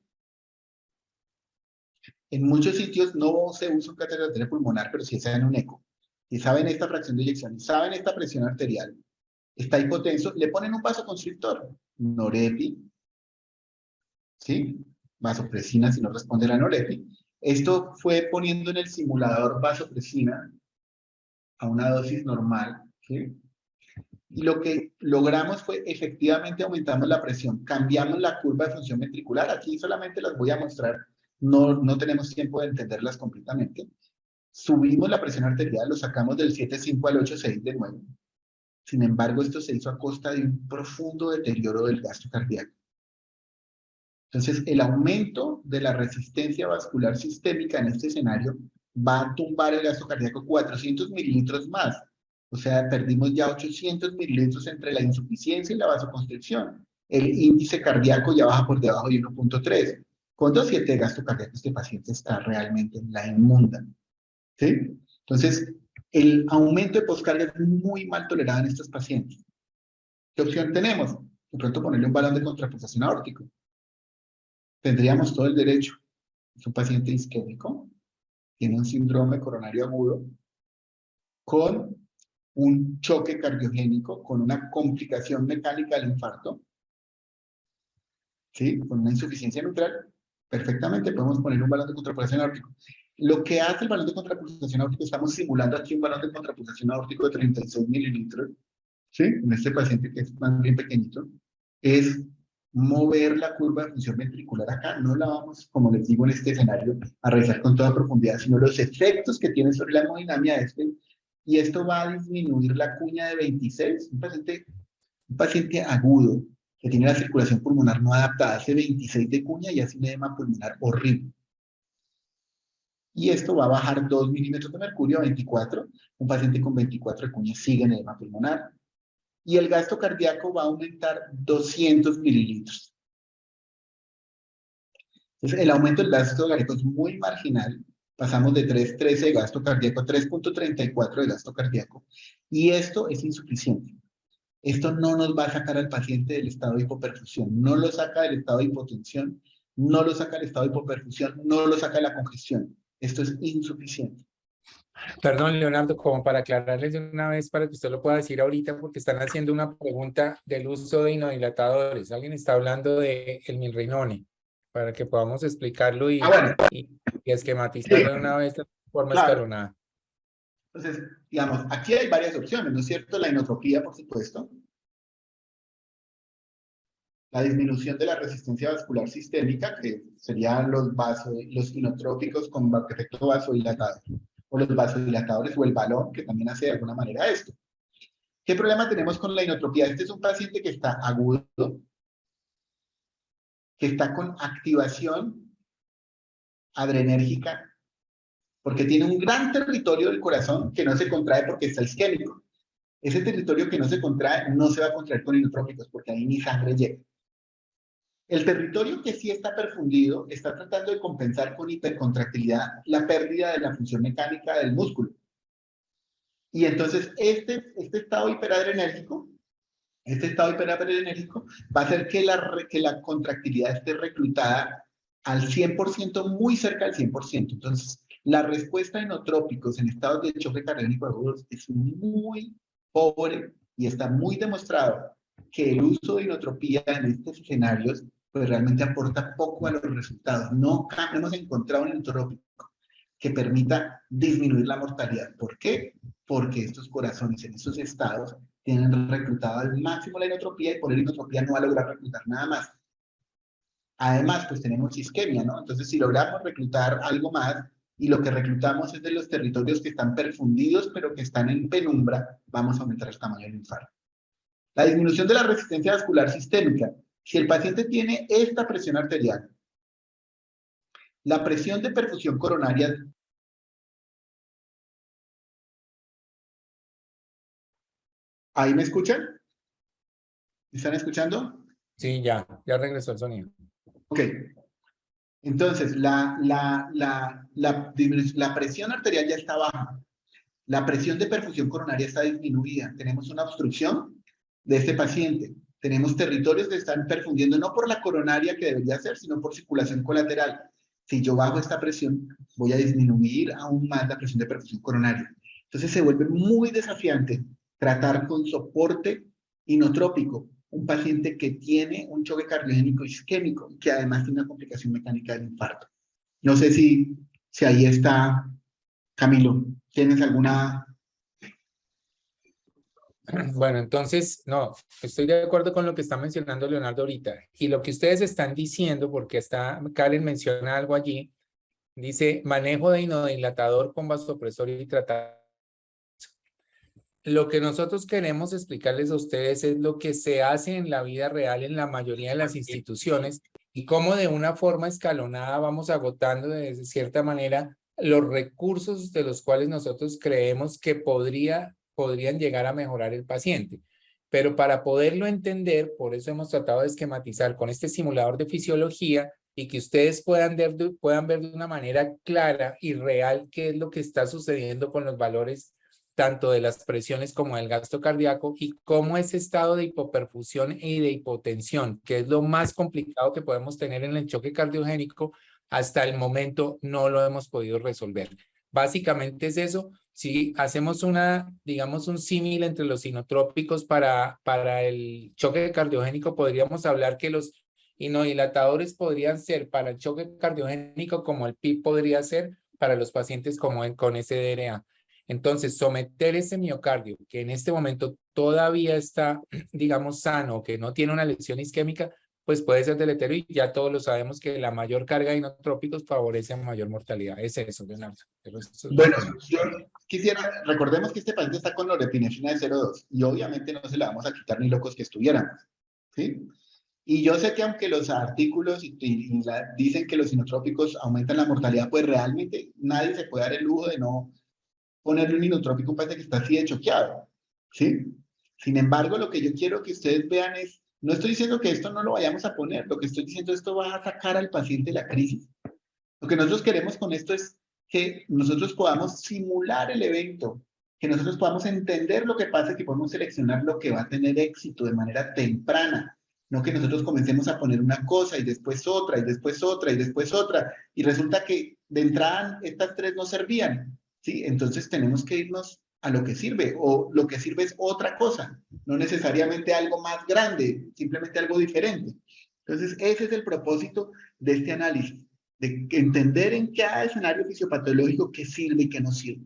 no se usa un cateterismo pulmonar, pero sí se hace un eco, y saben esta fracción de eyección, y saben esta presión arterial, está hipotenso, le ponen un vasoconstrictor, norepi, ¿sí? Vasopresina si no responde la norepi. Esto fue poniendo en el simulador vasopresina a una dosis normal, ¿sí? Y lo que logramos fue efectivamente aumentamos la presión, cambiamos la curva de función ventricular. Aquí solamente las voy a mostrar, no tenemos tiempo de entenderlas completamente. Subimos la presión arterial, lo sacamos del 7.5 al 8.6 de nuevo. Sin embargo, esto se hizo a costa de un profundo deterioro del gasto cardíaco. Entonces, el aumento de la resistencia vascular sistémica en este escenario va a tumbar el gasto cardíaco 400 mililitros más. O sea, perdimos ya 800 mililitros entre la insuficiencia y la vasoconstricción. El índice cardíaco ya baja por debajo de 1.3. Con 2.7 de gasto cardíaco, este paciente está realmente en la inmunda, ¿sí? Entonces, el aumento de poscardia es muy mal tolerado en estos pacientes. ¿Qué opción tenemos? De pronto ponerle un balón de contrapulsación aórtico. Tendríamos todo el derecho. Es un paciente isquémico, tiene un síndrome coronario agudo, con un choque cardiogénico, con una complicación mecánica del infarto, ¿sí? Con una insuficiencia mitral, perfectamente podemos poner un balón de contrapulsación aórtico. Lo que hace el balón de contrapulsación aórtico, estamos simulando aquí un balón de contrapulsación aórtico de 36 mililitros, ¿sí? En este paciente que es más bien pequeñito, es mover la curva de función ventricular acá. No la vamos, como les digo, en este escenario a revisar con toda profundidad, sino los efectos que tiene sobre la hemodinamia de este. Y esto va a disminuir la cuña de 26, un paciente agudo que tiene la circulación pulmonar no adaptada, hace 26 de cuña y hace un edema pulmonar horrible. Y esto va a bajar 2 milímetros de mercurio a 24. Un paciente con 24 de cuña sigue en edema pulmonar. Y el gasto cardíaco va a aumentar 200 mililitros. Entonces, el aumento del gasto cardíaco es muy marginal. Pasamos de 3.13 de gasto cardíaco a 3.34 de gasto cardíaco. Y esto es insuficiente. Esto no nos va a sacar al paciente del estado de hipoperfusión, no lo saca del estado de hipotensión, no lo saca del estado de hipoperfusión, no lo saca de la congestión. Esto es insuficiente. Perdón, Leonardo, como para aclararles de una vez para que usted lo pueda decir ahorita, porque están haciendo una pregunta del uso de inodilatadores. Alguien está hablando de el milrinone, para que podamos explicarlo Bueno, y esquematizarlo sí, de una vez de forma claro. escalonada. Entonces, digamos, aquí hay varias opciones, ¿no es cierto? La inotropía, por supuesto, la disminución de la resistencia vascular sistémica, que serían los inotrópicos con efecto vasodilatador, o los vasodilatadores, o el balón, que también hace de alguna manera esto. ¿Qué problema tenemos con la inotropía? Este es un paciente que está agudo, que está con activación adrenérgica, porque tiene un gran territorio del corazón que no se contrae porque está isquémico. Ese territorio que no se contrae no se va a contraer con inotrópicos porque ahí ni sangre llega. El territorio que sí está perfundido está tratando de compensar con hipercontractilidad la pérdida de la función mecánica del músculo. Y entonces este estado hiperadrenérgico va a hacer que la contractilidad esté reclutada al 100%, muy cerca del 100%. Entonces, la respuesta a inotrópicos en estados de choque cardíaco agudos es muy pobre y está muy demostrado que el uso de inotropía en estos escenarios pues realmente aporta poco a los resultados. No hemos encontrado un inotrópico que permita disminuir la mortalidad. ¿Por qué? Porque estos corazones en esos estados tienen reclutado al máximo la inotropía y por la inotropía no va a lograr reclutar nada más. Además, pues tenemos isquemia, ¿no? Entonces, si logramos reclutar algo más y lo que reclutamos es de los territorios que están perfundidos pero que están en penumbra, vamos a aumentar el tamaño del infarto. La disminución de la resistencia vascular sistémica. Si el paciente tiene esta presión arterial, la presión de perfusión coronaria. ¿Ahí me escuchan? ¿Me están escuchando? Sí, ya regresó el sonido. Ok. Entonces, la presión arterial ya está baja. La presión de perfusión coronaria está disminuida. Tenemos una obstrucción de este paciente. Tenemos territorios que están perfundiendo no por la coronaria que debería ser, sino por circulación colateral. Si yo bajo esta presión, voy a disminuir aún más la presión de perfusión coronaria. Entonces se vuelve muy desafiante tratar con soporte inotrópico un paciente que tiene un choque cardiogénico isquémico y que además tiene una complicación mecánica del infarto. No sé si ahí está, Camilo. ¿Tienes alguna? Bueno, entonces, no, estoy de acuerdo con lo que está mencionando Leonardo ahorita. Y lo que ustedes están diciendo, porque Karen menciona algo allí, dice manejo de inodilatador con vasopresor y tratamiento. Lo que nosotros queremos explicarles a ustedes es lo que se hace en la vida real en la mayoría de las instituciones y cómo de una forma escalonada vamos agotando de cierta manera los recursos de los cuales nosotros creemos que podrían llegar a mejorar el paciente. Pero para poderlo entender, por eso hemos tratado de esquematizar con este simulador de fisiología y que ustedes puedan ver de una manera clara y real qué es lo que está sucediendo con los valores tanto de las presiones como del gasto cardíaco y cómo ese estado de hipoperfusión y de hipotensión, que es lo más complicado que podemos tener en el choque cardiogénico, hasta el momento no lo hemos podido resolver. Básicamente es eso. Si hacemos digamos, un símil entre los inotrópicos para el choque cardiogénico, podríamos hablar que los inodilatadores podrían ser para el choque cardiogénico como el PIB podría ser para los pacientes con SDRA. Entonces, someter ese miocardio, que en este momento todavía está, digamos, sano, que no tiene una lesión isquémica, pues puede ser deleterio y ya todos lo sabemos que la mayor carga de inotrópicos favorece a mayor mortalidad. Es eso, Leonardo. Bueno, yo quisiera, recordemos que este paciente está con norepinefrina de 0,2 y obviamente no se la vamos a quitar ni locos que estuviéramos, ¿sí? Y yo sé que aunque los artículos dicen que los inotrópicos aumentan la mortalidad, pues realmente nadie se puede dar el lujo de no ponerle un inotrópico a un paciente que está así de choqueado, ¿sí? Sin embargo, lo que yo quiero que ustedes vean es, no estoy diciendo que esto no lo vayamos a poner, lo que estoy diciendo es que esto va a sacar al paciente de la crisis. Lo que nosotros queremos con esto es que nosotros podamos simular el evento, que nosotros podamos entender lo que pasa, que podamos seleccionar lo que va a tener éxito de manera temprana. No que nosotros comencemos a poner una cosa y después otra, y después otra, y después otra, y resulta que de entrada estas tres no servían, ¿sí? Entonces tenemos que irnos a lo que sirve, o lo que sirve es otra cosa, no necesariamente algo más grande, simplemente algo diferente. Entonces ese es el propósito de este análisis, de entender en cada escenario fisiopatológico qué sirve y qué no sirve.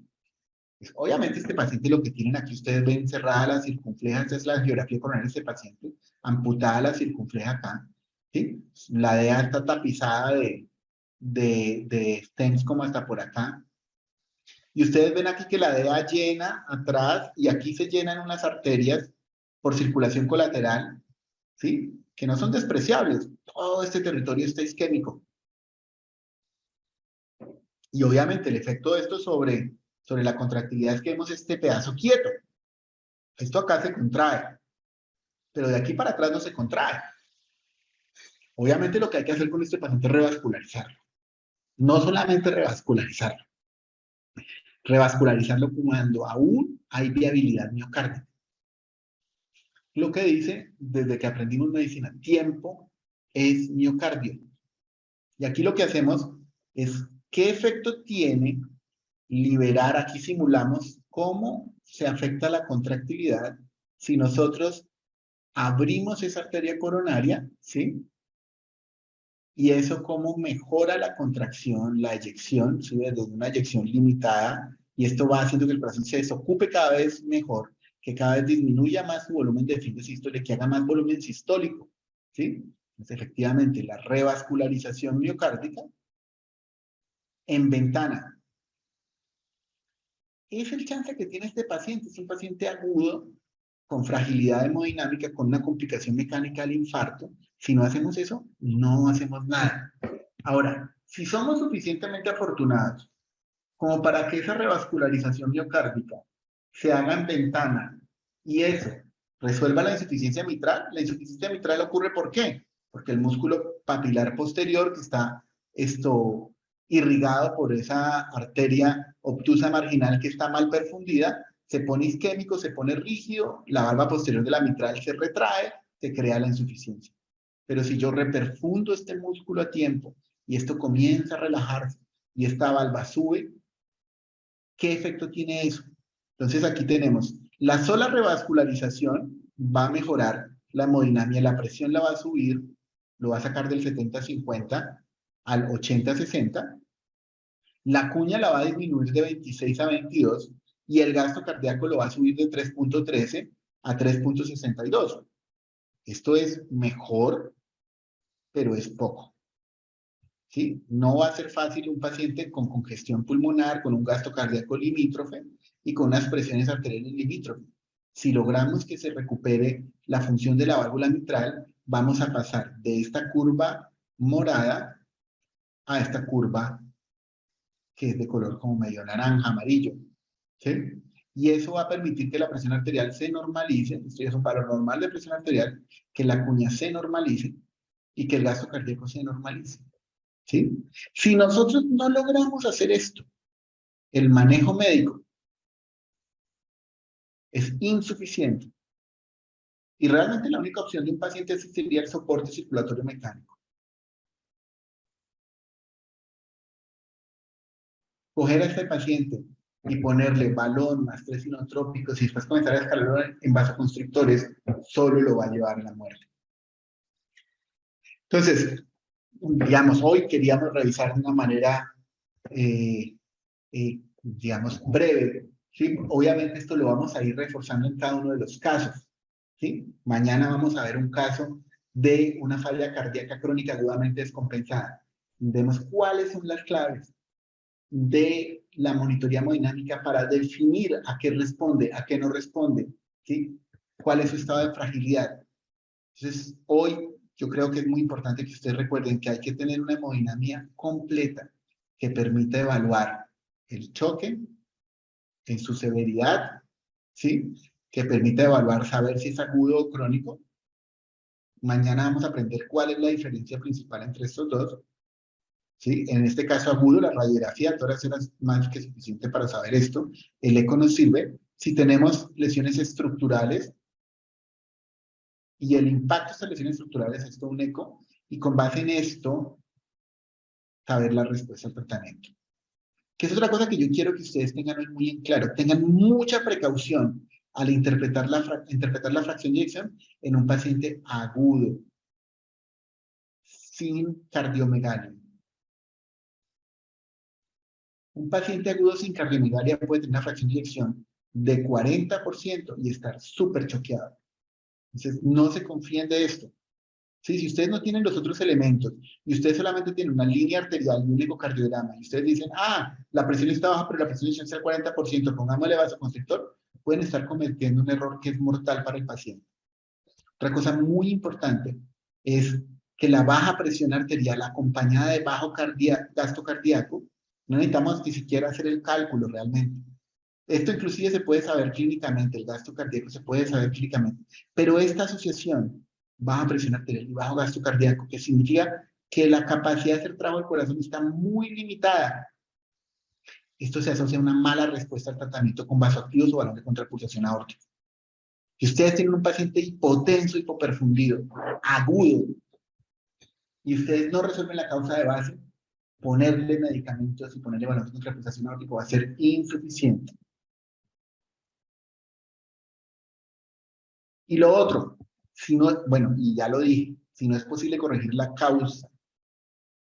Pues, obviamente este paciente, lo que tienen aquí, ustedes ven cerrada la circunfleja, esta es la geografía coronaria de este paciente, amputada la circunfleja acá, ¿sí? La DEA está tapizada de stents como hasta por acá. Y ustedes ven aquí que la DEA llena atrás y aquí se llenan unas arterias por circulación colateral, ¿sí? Que no son despreciables. Todo este territorio está isquémico. Y obviamente el efecto de esto sobre la contractilidad es que vemos este pedazo quieto. Esto acá se contrae, pero de aquí para atrás no se contrae. Obviamente lo que hay que hacer con este paciente es revascularizarlo. No solamente revascularizarlo. Revascularizarlo cuando aún hay viabilidad miocárdica. Lo que dice, desde que aprendimos medicina, tiempo es miocardio. Y aquí lo que hacemos es, ¿qué efecto tiene liberar? Aquí simulamos cómo se afecta la contractilidad si nosotros abrimos esa arteria coronaria, ¿sí? Y eso cómo mejora la contracción, la eyección, ¿sí? Desde una eyección limitada, y esto va haciendo que el corazón se desocupe cada vez mejor, que cada vez disminuya más su volumen de fin de sístole, que haga más volumen sistólico, ¿sí? Entonces, efectivamente, la revascularización miocárdica en ventana. Es el chance que tiene este paciente, es un paciente agudo, con fragilidad hemodinámica, con una complicación mecánica del infarto. Si no hacemos eso, no hacemos nada. Ahora, si somos suficientemente afortunados como para que esa revascularización miocárdica se haga en ventana y eso resuelva la insuficiencia mitral, la insuficiencia mitral ocurre ¿por qué? Porque el músculo papilar posterior que está irrigado por esa arteria obtusa marginal que está mal perfundida, se pone isquémico, se pone rígido, la valva posterior de la mitral se retrae, se crea la insuficiencia. Pero si yo reperfundo este músculo a tiempo y esto comienza a relajarse y esta valva sube, ¿qué efecto tiene eso? Entonces aquí tenemos, la sola revascularización va a mejorar la hemodinamia, la presión la va a subir, lo va a sacar del 70-50 al 80-60, la cuña la va a disminuir de 26 a 22 y el gasto cardíaco lo va a subir de 3.13 a 3.62. Esto es mejor, pero es poco. ¿Sí? No va a ser fácil un paciente con congestión pulmonar, con un gasto cardíaco limítrofe y con unas presiones arteriales limítrofes. Si logramos que se recupere la función de la válvula mitral, vamos a pasar de esta curva morada a esta curva que es de color como medio naranja, amarillo. ¿Sí? Y eso va a permitir que la presión arterial se normalice, esto ya es un valor normal de presión arterial, que la cuña se normalice y que el gasto cardíaco se normalice. ¿sí? Si nosotros no logramos hacer esto, el manejo médico es insuficiente. Y realmente la única opción de un paciente sería el soporte circulatorio mecánico. Coger a este paciente y ponerle balón más 3 inotrópicos y después comenzar a escalarlo en vasoconstrictores, solo lo va a llevar a la muerte. Entonces, digamos, hoy queríamos revisar de una manera, digamos, breve, ¿sí? Obviamente esto lo vamos a ir reforzando en cada uno de los casos, ¿sí? Mañana vamos a ver un caso de una falla cardíaca crónica agudamente descompensada. Vemos cuáles son las claves de la monitoría hemodinámica para definir a qué responde, a qué no responde, ¿sí? ¿Cuál es su estado de fragilidad? Entonces, hoy yo creo que es muy importante que ustedes recuerden que hay que tener una hemodinamia completa que permita evaluar el choque en su severidad, ¿sí? Que permita evaluar, saber si es agudo o crónico. Mañana vamos a aprender cuál es la diferencia principal entre estos dos. ¿Sí? En este caso agudo, la radiografía tórax era más que suficiente para saber esto. El eco nos sirve si tenemos lesiones estructurales y el impacto de estas lesiones estructurales es todo un eco, y con base en esto, saber la respuesta al tratamiento. Que es otra cosa que yo quiero que ustedes tengan muy en claro. Tengan mucha precaución al interpretar la fracción de eyección en un paciente agudo, sin cardiomegalia. Un paciente agudo sin cardiomegalia puede tener una fracción de eyección de 40% y estar súper choqueado. Entonces, no se confíen de esto. ¿Sí? Si ustedes no tienen los otros elementos y ustedes solamente tienen una línea arterial y un ecocardiograma y ustedes dicen, ah, la presión está baja, pero la presión de eyección está al 40%, pongámosle vasoconstrictor, pueden estar cometiendo un error que es mortal para el paciente. Otra cosa muy importante es que la baja presión arterial acompañada de bajo gasto cardíaco, no necesitamos ni siquiera hacer el cálculo realmente. Esto inclusive se puede saber clínicamente, el gasto cardíaco se puede saber clínicamente, pero esta asociación, baja presión arterial y bajo gasto cardíaco, que significa que la capacidad de hacer trabajo del corazón está muy limitada. Esto se asocia a una mala respuesta al tratamiento con vasoactivos o balón de contrapulsación aórtica. Si ustedes tienen un paciente hipotenso, hipoperfundido, agudo, y ustedes no resuelven la causa de base, ponerle medicamentos y ponerle balón de contrapulsación aórtica va a ser insuficiente. Y lo otro, si no, bueno, y ya lo dije, si no es posible corregir la causa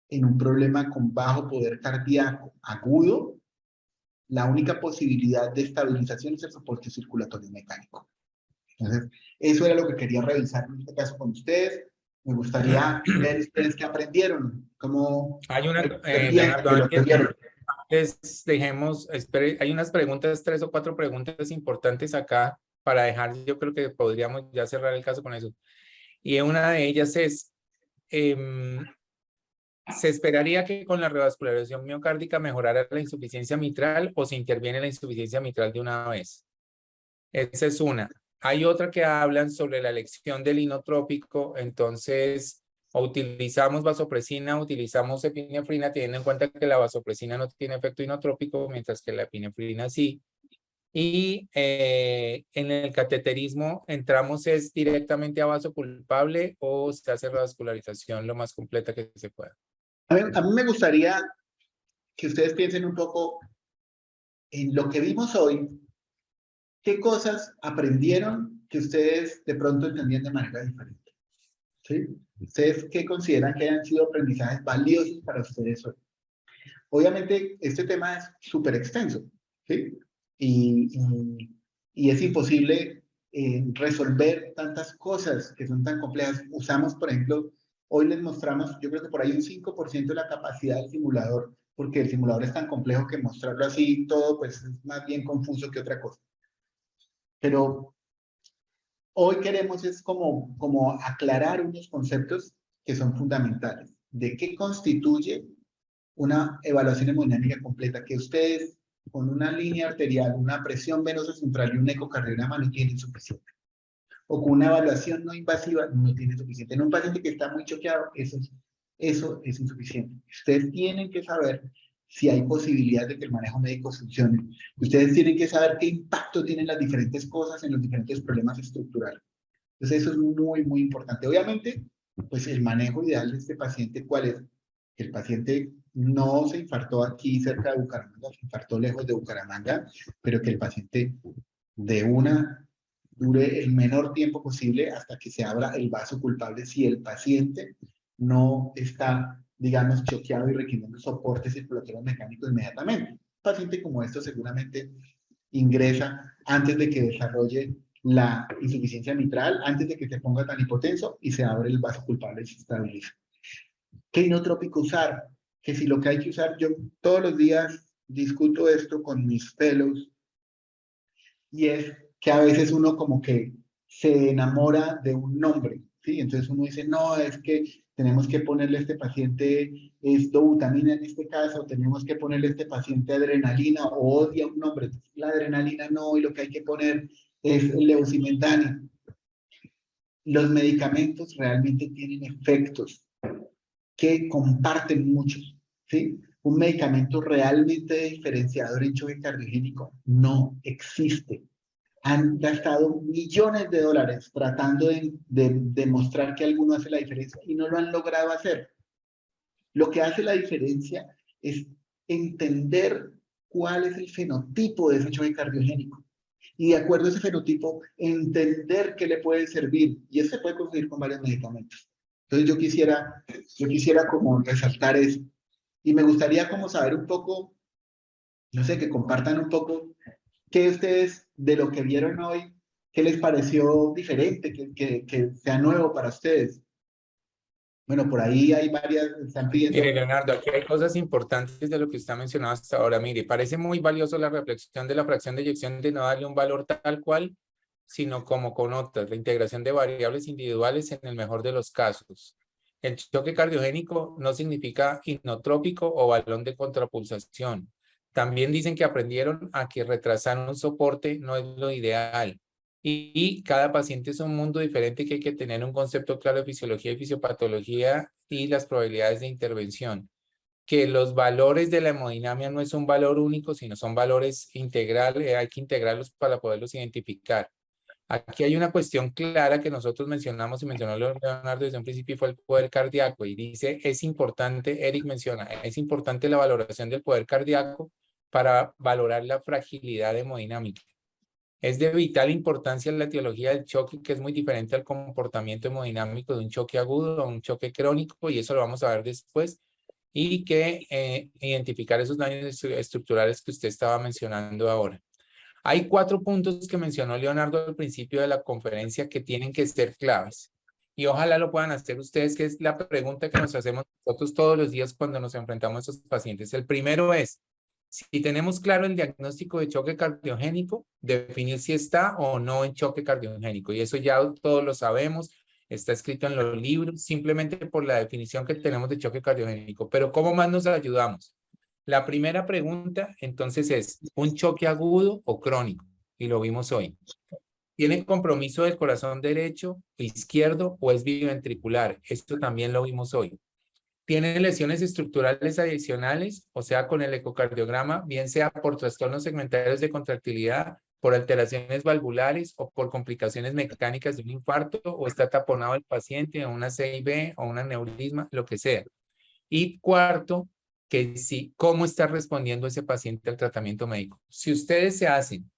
en un problema con bajo poder cardíaco agudo, la única posibilidad de estabilización es el soporte circulatorio mecánico. Entonces, eso era lo que quería revisar en este caso con ustedes. Me gustaría ver ustedes qué aprendieron, cómo Hay una, que lo tuvieron. dejemos, espere, hay unas preguntas, 3 o 4 preguntas importantes acá para dejar, yo creo que podríamos ya cerrar el caso con eso. Y una de ellas es, ¿se esperaría que con la revascularización miocárdica mejorara la insuficiencia mitral o se interviene la insuficiencia mitral de una vez? Esa es una. Hay otra que hablan sobre la elección del inotrópico, entonces o utilizamos vasopresina, utilizamos epinefrina, teniendo en cuenta que la vasopresina no tiene efecto inotrópico, mientras que la epinefrina sí. Y en el cateterismo entramos es directamente a vaso culpable o se hace revascularización lo más completa que se pueda. A mí me gustaría que ustedes piensen un poco en lo que vimos hoy. ¿Qué cosas aprendieron que ustedes de pronto entendían de manera diferente? ¿Sí? ¿Ustedes qué consideran que hayan sido aprendizajes valiosos para ustedes hoy? Obviamente, este tema es súper extenso, ¿sí? Y es imposible resolver tantas cosas que son tan complejas. Usamos, por ejemplo, hoy les mostramos, yo creo que por ahí un 5% de la capacidad del simulador, porque el simulador es tan complejo que mostrarlo así todo, pues es más bien confuso que otra cosa. Pero hoy queremos es como aclarar unos conceptos que son fundamentales. ¿De qué constituye una evaluación hemodinámica completa? Que ustedes con una línea arterial, una presión venosa central y un ecocardiograma no tienen suficiente. O con una evaluación no invasiva no tienen suficiente. En un paciente que está muy choqueado, eso eso es insuficiente. Ustedes tienen que saber si hay posibilidad de que el manejo médico funcione. Ustedes tienen que saber qué impacto tienen las diferentes cosas en los diferentes problemas estructurales. Entonces eso es muy, muy importante. Obviamente, pues el manejo ideal de este paciente, ¿cuál es? Que el paciente no se infartó aquí cerca de Bucaramanga, se infartó lejos de Bucaramanga, pero que el paciente de una dure el menor tiempo posible hasta que se abra el vaso culpable si el paciente no está, digamos, choqueado y requiriendo soporte circulatorio mecánico inmediatamente. Un paciente como esto seguramente ingresa antes de que desarrolle la insuficiencia mitral, antes de que se ponga tan hipotenso y se abre el vaso culpable y se estabiliza. ¿Qué inotrópico usar? Que si lo que hay que usar, yo todos los días discuto esto con mis fellows, y es que a veces uno como que se enamora de un nombre, ¿sí? Entonces uno dice, no, es que tenemos que ponerle a este paciente dobutamina en este caso, tenemos que ponerle a este paciente adrenalina, o odia un nombre, la adrenalina no, y lo que hay que poner es el leucimetani. Los medicamentos realmente tienen efectos que comparten muchos, ¿sí? Un medicamento realmente diferenciador en choque cardiogénico no existe. Han gastado millones de dólares tratando de demostrar que alguno hace la diferencia y no lo han logrado hacer. Lo que hace la diferencia es entender cuál es el fenotipo de ese choque cardiogénico. Y de acuerdo a ese fenotipo, entender qué le puede servir. Y eso se puede conseguir con varios medicamentos. Entonces yo quisiera como resaltar eso. Y me gustaría como saber un poco, no sé, que compartan un poco qué ustedes de lo que vieron hoy, qué les pareció diferente, que sea nuevo para ustedes. Bueno, por ahí hay varias, están Mire, pidiendo. Leonardo, aquí hay cosas importantes de lo que usted ha mencionado hasta ahora. Mire, parece muy valioso la reflexión de la fracción de eyección de no darle un valor tal cual, sino como con otras, la integración de variables individuales en el mejor de los casos. El choque cardiogénico no significa inotrópico o balón de contrapulsación. También dicen que aprendieron a que retrasar un soporte no es lo ideal. Y cada paciente es un mundo diferente que hay que tener un concepto claro de fisiología y fisiopatología y las probabilidades de intervención. Que los valores de la hemodinamia no es un valor único, sino son valores integrales, hay que integrarlos para poderlos identificar. Aquí hay una cuestión clara que nosotros mencionamos y mencionó Leonardo desde un principio, fue el poder cardíaco, y dice, es importante, Eric menciona, es importante la valoración del poder cardíaco para valorar la fragilidad hemodinámica. Es de vital importancia la etiología del choque, que es muy diferente al comportamiento hemodinámico de un choque agudo o un choque crónico, y eso lo vamos a ver después, y que identificar esos daños estructurales que usted estaba mencionando ahora. Hay 4 puntos que mencionó Leonardo al principio de la conferencia que tienen que ser claves, y ojalá lo puedan hacer ustedes, que es la pregunta que nos hacemos nosotros todos los días cuando nos enfrentamos a esos pacientes. El primero es, si tenemos claro el diagnóstico de choque cardiogénico, definir si está o no en choque cardiogénico. Y eso ya todos lo sabemos, está escrito en los libros, simplemente por la definición que tenemos de choque cardiogénico. Pero ¿cómo más nos ayudamos? La primera pregunta, entonces, es ¿un choque agudo o crónico? Y lo vimos hoy. ¿Tiene compromiso del corazón derecho, izquierdo o es biventricular? Esto también lo vimos hoy. Tiene lesiones estructurales adicionales, o sea, con el ecocardiograma, bien sea por trastornos segmentarios de contractilidad, por alteraciones valvulares o por complicaciones mecánicas de un infarto, o está taponado el paciente o una CIB o un aneurisma, lo que sea. Y cuarto, que sí, cómo está respondiendo ese paciente al tratamiento médico. Si ustedes se hacen,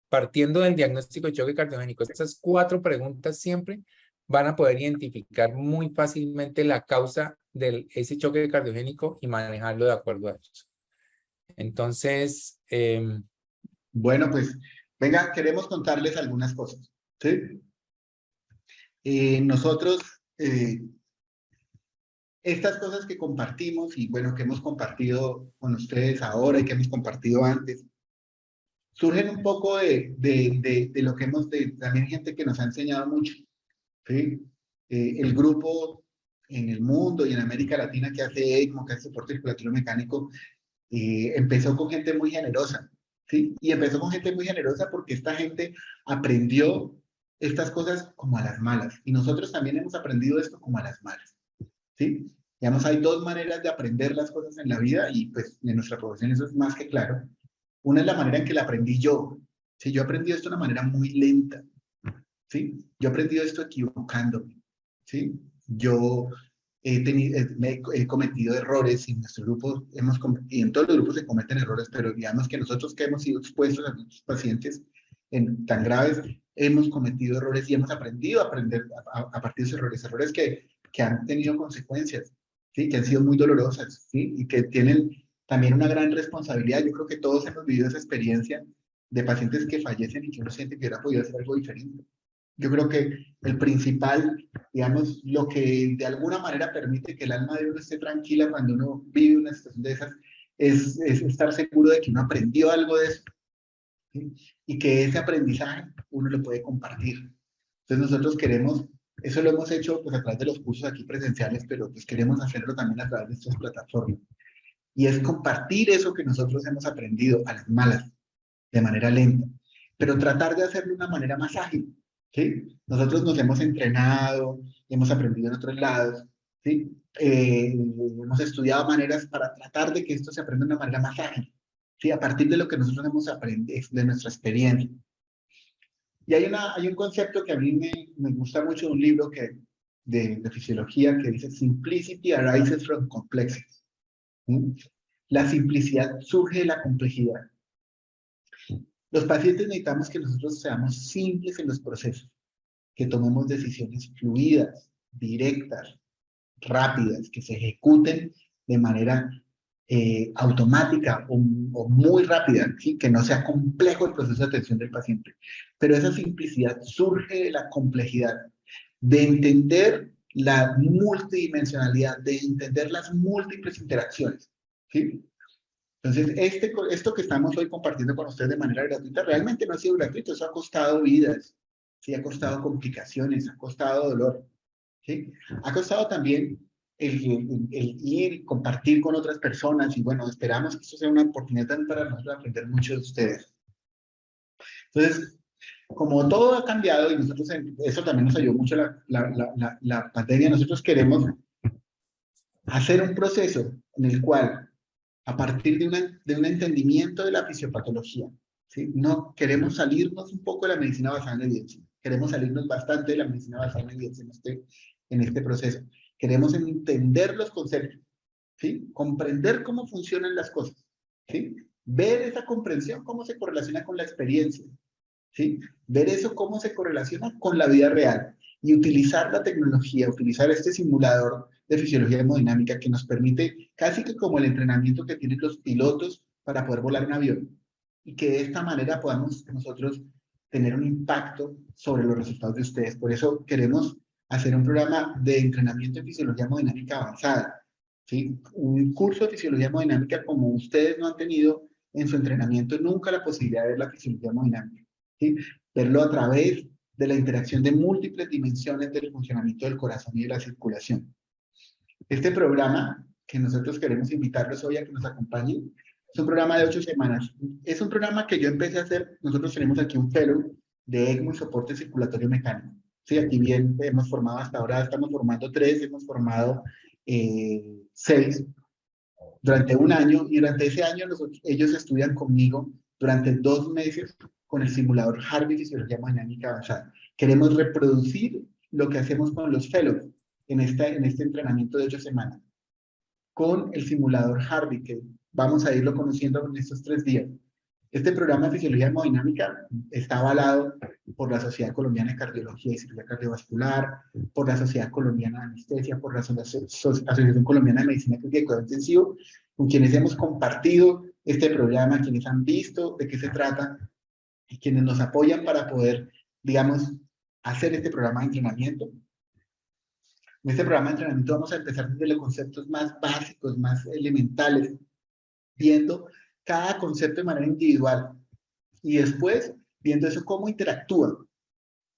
partiendo del diagnóstico de choque cardiogénico, estas 4 preguntas siempre van a poder identificar muy fácilmente la causa de ese choque cardiogénico y manejarlo de acuerdo a ellos. Entonces, Bueno, pues, venga, queremos contarles algunas cosas, ¿sí? Nosotros, estas cosas que compartimos y bueno, que hemos compartido con ustedes ahora y que hemos compartido antes, surgen un poco de lo que hemos, también gente que nos ha enseñado mucho, ¿sí? El grupo en el mundo y en América Latina que hace ECMO, que hace soporte circulatorio mecánico, empezó con gente muy generosa, ¿sí? Y empezó con gente muy generosa porque esta gente aprendió estas cosas como a las malas. Y nosotros también hemos aprendido esto como a las malas, ¿sí? Digamos, hay dos maneras de aprender las cosas en la vida y pues en nuestra profesión eso es más que claro. Una es la manera en que la aprendí yo. Sí, yo aprendí esto de una manera muy lenta. ¿Sí? Yo he aprendido esto equivocándome, ¿sí? Yo he cometido errores y en nuestro grupo y en todos los grupos se cometen errores, pero digamos que nosotros que hemos sido expuestos a nuestros pacientes tan graves, hemos cometido errores y hemos aprendido a aprender a partir de esos errores, errores que han tenido consecuencias, ¿sí? Que han sido muy dolorosas, ¿sí? Y que tienen también una gran responsabilidad. Yo creo que todos hemos vivido esa experiencia de pacientes que fallecen y que uno siente que hubiera podido hacer algo diferente. Yo creo que el principal, digamos, lo que de alguna manera permite que el alma de uno esté tranquila cuando uno vive una situación de esas, es estar seguro de que uno aprendió algo de eso, ¿sí? Y que ese aprendizaje uno lo puede compartir. Entonces nosotros queremos, eso lo hemos hecho pues a través de los cursos aquí presenciales, pero pues queremos hacerlo también a través de estas plataformas. Y es compartir eso que nosotros hemos aprendido a las malas, de manera lenta, pero tratar de hacerlo de una manera más ágil, ¿sí? Nosotros nos hemos entrenado, hemos aprendido en otros lados, ¿sí? Hemos estudiado maneras para tratar de que esto se aprenda de una manera más ágil, ¿sí? A partir de lo que nosotros hemos aprendido, de nuestra experiencia. Y hay un concepto que a mí me gusta mucho de un libro de fisiología que dice Simplicity arises from complexity. ¿Sí? La simplicidad surge de la complejidad. Los pacientes necesitamos que nosotros seamos simples en los procesos, que tomemos decisiones fluidas, directas, rápidas, que se ejecuten de manera automática o muy rápida, ¿sí? Que no sea complejo el proceso de atención del paciente. Pero esa simplicidad surge de la complejidad, de entender la multidimensionalidad, de entender las múltiples interacciones, ¿sí? Entonces, esto que estamos hoy compartiendo con ustedes de manera gratuita, realmente no ha sido gratuito, eso ha costado vidas, ¿sí? Ha costado complicaciones, ha costado dolor, ¿sí? Ha costado también el ir y compartir con otras personas y bueno, esperamos que esto sea una oportunidad también para nosotros aprender mucho de ustedes. Entonces, como todo ha cambiado y nosotros, eso también nos ayudó mucho la pandemia, nosotros queremos hacer un proceso en el cual a partir de un entendimiento de la fisiopatología, ¿sí? No queremos salirnos un poco de la medicina basada en evidencia, queremos salirnos bastante de la medicina basada en evidencia en este proceso. Queremos entender los conceptos, ¿sí? Comprender cómo funcionan las cosas, ¿sí? Ver esa comprensión, cómo se correlaciona con la experiencia, ¿sí? Ver eso cómo se correlaciona con la vida real y utilizar la tecnología, utilizar este simulador de fisiología hemodinámica que nos permite casi que como el entrenamiento que tienen los pilotos para poder volar un avión y que de esta manera podamos nosotros tener un impacto sobre los resultados de ustedes. Por eso queremos hacer un programa de entrenamiento en fisiología hemodinámica avanzada, ¿sí? Un curso de fisiología hemodinámica como ustedes no han tenido en su entrenamiento nunca la posibilidad de ver la fisiología hemodinámica, ¿sí? Verlo a través de la interacción de múltiples dimensiones del funcionamiento del corazón y de la circulación. Este programa, que nosotros queremos invitarlos hoy a que nos acompañen, es un programa de 8 semanas. Es un programa que yo empecé a hacer, nosotros tenemos aquí un fellow de ECMO y soporte circulatorio mecánico. Sí, aquí bien hemos formado hasta ahora, estamos formando 3, hemos formado 6 durante un año y durante ese año ellos estudian conmigo durante 2 meses con el simulador Harvey Fisiología Hemodinámica Avanzada. Queremos reproducir lo que hacemos con los fellows en este entrenamiento de 8 semanas con el simulador Harvey, que vamos a irlo conociendo en estos 3 días. Este programa de fisiología hemodinámica está avalado por la Sociedad Colombiana de Cardiología y Cirugía Cardiovascular, por la Sociedad Colombiana de Anestesia, por la Asociación Colombiana de Medicina Crítica y Cuidado Intensivo, con quienes hemos compartido este programa, quienes han visto de qué se trata y quienes nos apoyan para poder, digamos, hacer este programa de entrenamiento. En este programa de entrenamiento vamos a empezar desde los conceptos más básicos, más elementales, viendo cada concepto de manera individual y después viendo eso cómo interactúa,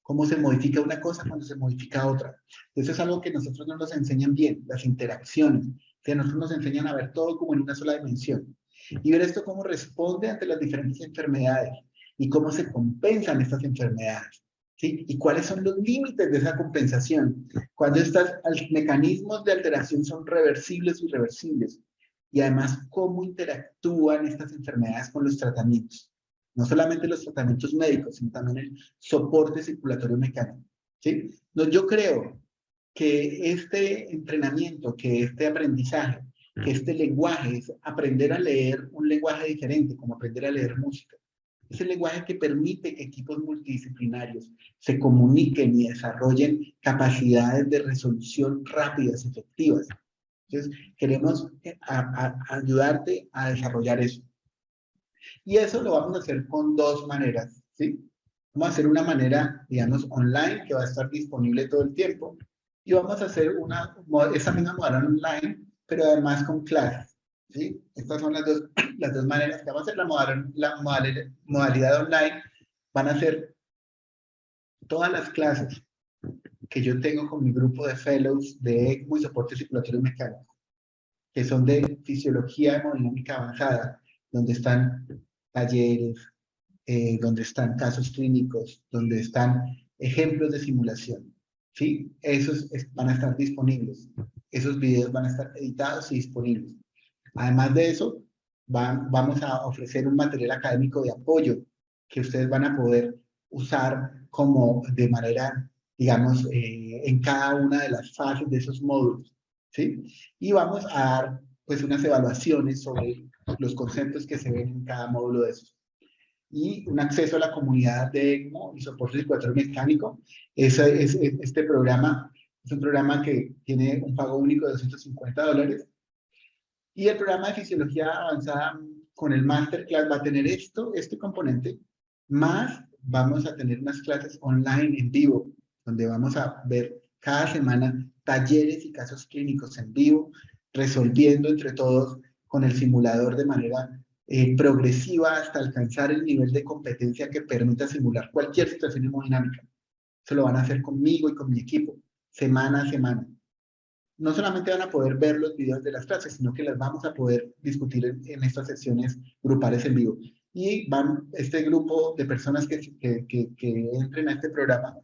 cómo se modifica una cosa cuando se modifica otra. Eso es algo que nosotros no nos enseñan bien, las interacciones, que nosotros nos enseñan a ver todo como en una sola dimensión y ver esto cómo responde ante las diferentes enfermedades y cómo se compensan estas enfermedades, ¿sí? ¿Y cuáles son los límites de esa compensación? Cuando estos mecanismos de alteración son reversibles o irreversibles. Y además, cómo interactúan estas enfermedades con los tratamientos. No solamente los tratamientos médicos, sino también el soporte circulatorio mecánico. ¿Sí? No, yo creo que este entrenamiento, que este aprendizaje, que este lenguaje es aprender a leer un lenguaje diferente, como aprender a leer música. Es el lenguaje que permite que equipos multidisciplinarios se comuniquen y desarrollen capacidades de resolución rápidas, efectivas. Entonces, queremos ayudarte a desarrollar eso. Y eso lo vamos a hacer con dos maneras, ¿sí? Vamos a hacer una manera, digamos, online, que va a estar disponible todo el tiempo. Y vamos a hacer esa misma modalidad online, pero además con clases, ¿sí? Estas son las dos maneras que vamos a hacer. Modalidad online van a ser todas las clases que yo tengo con mi grupo de fellows de ECMO y soporte circulatorio mecánico, que son de fisiología hemodinámica avanzada, donde están talleres, donde están casos clínicos, donde están ejemplos de simulación. ¿Sí? Esos van a estar disponibles. Esos videos van a estar editados y disponibles. Además de eso, vamos a ofrecer un material académico de apoyo que ustedes van a poder usar como de manera, digamos, en cada una de las fases de esos módulos. ¿Sí? Y vamos a dar pues unas evaluaciones sobre los conceptos que se ven en cada módulo de esos. Y un acceso a la comunidad de ECMO y soporte circulatorio mecánico. Este programa es un programa que tiene un pago único de $250. Y el programa de fisiología avanzada con el masterclass va a tener este componente, más vamos a tener unas clases online en vivo, donde vamos a ver cada semana talleres y casos clínicos en vivo, resolviendo entre todos con el simulador de manera progresiva hasta alcanzar el nivel de competencia que permita simular cualquier situación hemodinámica. Eso lo van a hacer conmigo y con mi equipo, semana a semana. No solamente van a poder ver los videos de las clases, sino que las vamos a poder discutir en estas sesiones grupales en vivo. Y este grupo de personas que entren a este programa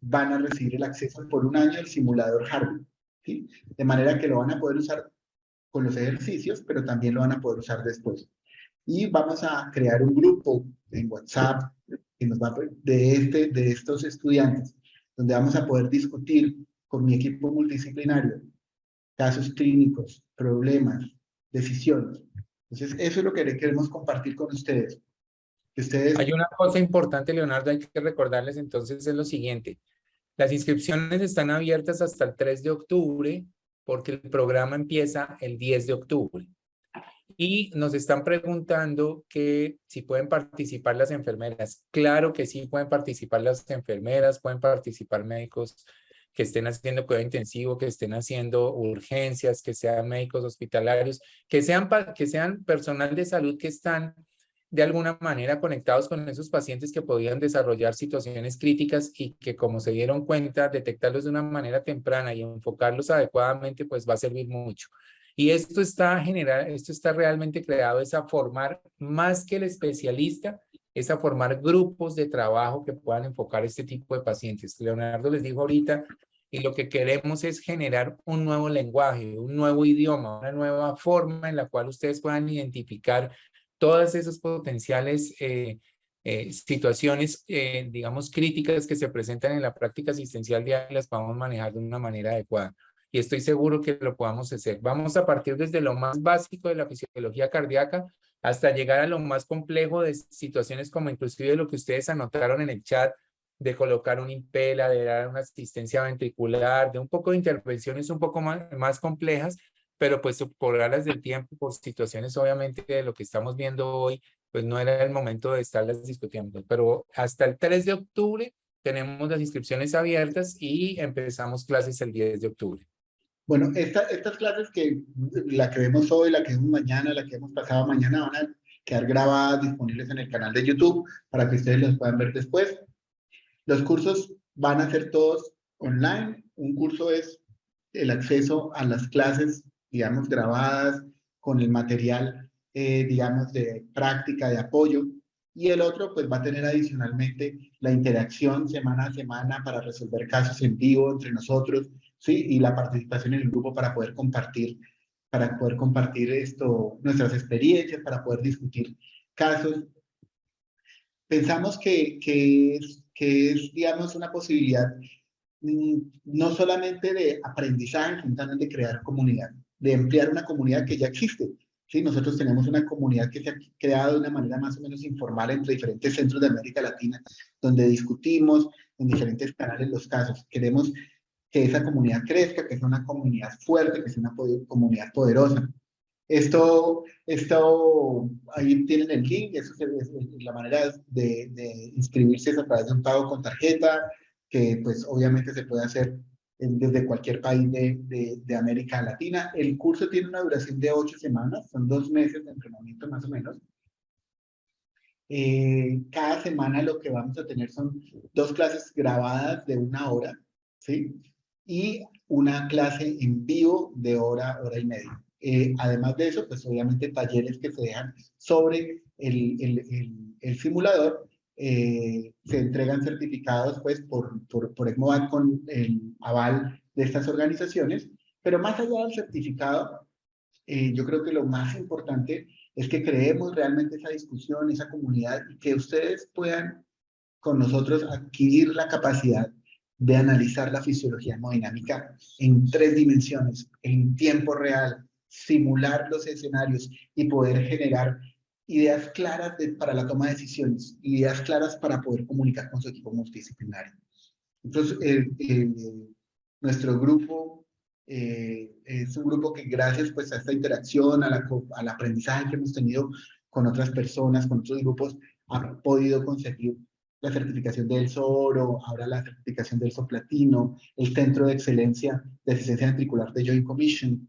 van a recibir el acceso por un año al simulador Harvey, ¿sí? De manera que lo van a poder usar con los ejercicios, pero también lo van a poder usar después. Y vamos a crear un grupo en WhatsApp que nos va de estos estudiantes, donde vamos a poder discutir con mi equipo multidisciplinario casos clínicos, problemas, decisiones. Entonces, eso es lo que queremos compartir con ustedes. Que ustedes... Hay una cosa importante, Leonardo, hay que recordarles entonces es lo siguiente. Las inscripciones están abiertas hasta el 3 de octubre porque el programa empieza el 10 de octubre. Y nos están preguntando que si pueden participar las enfermeras. Claro que sí pueden participar las enfermeras, pueden participar médicos que estén haciendo cuidado intensivo, que estén haciendo urgencias, que sean médicos hospitalarios, que sean personal de salud que están de alguna manera conectados con esos pacientes que podían desarrollar situaciones críticas y que como se dieron cuenta, detectarlos de una manera temprana y enfocarlos adecuadamente, pues va a servir mucho. Y esto está realmente creado es a formar más que el especialista, es a formar grupos de trabajo que puedan enfocar este tipo de pacientes. Leonardo les dijo ahorita, y lo que queremos es generar un nuevo lenguaje, un nuevo idioma, una nueva forma en la cual ustedes puedan identificar todas esas potenciales situaciones, digamos, críticas que se presentan en la práctica asistencial diaria, las podamos manejar de una manera adecuada. Y estoy seguro que lo podamos hacer. Vamos a partir desde lo más básico de la fisiología cardíaca hasta llegar a lo más complejo de situaciones como inclusive lo que ustedes anotaron en el chat, de colocar un impela, de dar una asistencia ventricular, de un poco de intervenciones un poco más complejas, pero pues por aras del tiempo, por situaciones obviamente de lo que estamos viendo hoy, pues no era el momento de estarlas discutiendo. Pero hasta el 3 de octubre tenemos las inscripciones abiertas y empezamos clases el 10 de octubre. Bueno, estas clases la que vemos hoy, la que vemos mañana, la que hemos pasado mañana, van a quedar grabadas, disponibles en el canal de YouTube para que ustedes las puedan ver después. Los cursos van a ser todos online. Un curso es el acceso a las clases, digamos, grabadas con el material, digamos, de práctica, de apoyo. y el otro pues va a tener adicionalmente la interacción semana a semana para resolver casos en vivo entre nosotros, ¿sí? Y la participación en el grupo para poder compartir nuestras experiencias, para poder discutir casos. Pensamos que es, digamos, una posibilidad no solamente de aprendizaje, sino también de crear comunidad, de emplear una comunidad que ya existe. ¿Sí? Nosotros tenemos una comunidad que se ha creado de una manera más o menos informal entre diferentes centros de América Latina, donde discutimos en diferentes canales los casos. Queremos que esa comunidad crezca, que sea una comunidad fuerte, que sea una comunidad poderosa. Ahí tienen el link, la manera de inscribirse es a través de un pago con tarjeta, que pues obviamente se puede hacer desde cualquier país de América Latina. El curso tiene una duración de 8 semanas, son 2 meses de entrenamiento más o menos. Cada semana lo que vamos a tener son 2 clases grabadas de 1 hora, ¿sí? Y una clase en vivo de hora y media. Además de eso, pues obviamente talleres que se dejan sobre el simulador. Se entregan certificados pues por ECMOAT con el aval de estas organizaciones, pero más allá del certificado, yo creo que lo más importante es que creemos realmente esa discusión, esa comunidad, y que ustedes puedan con nosotros adquirir la capacidad de analizar la fisiología hemodinámica en 3 dimensiones, en tiempo real, simular los escenarios y poder generar ideas claras para la toma de decisiones, ideas claras para poder comunicar con su equipo multidisciplinario. Entonces, nuestro grupo es un grupo que gracias pues a esta interacción, al aprendizaje que hemos tenido con otras personas, con otros grupos, ha podido conseguir la certificación del ELSO Oro, ahora la certificación del ELSO Platino, el Centro de Excelencia de Asistencia Ventricular de Joint Commission,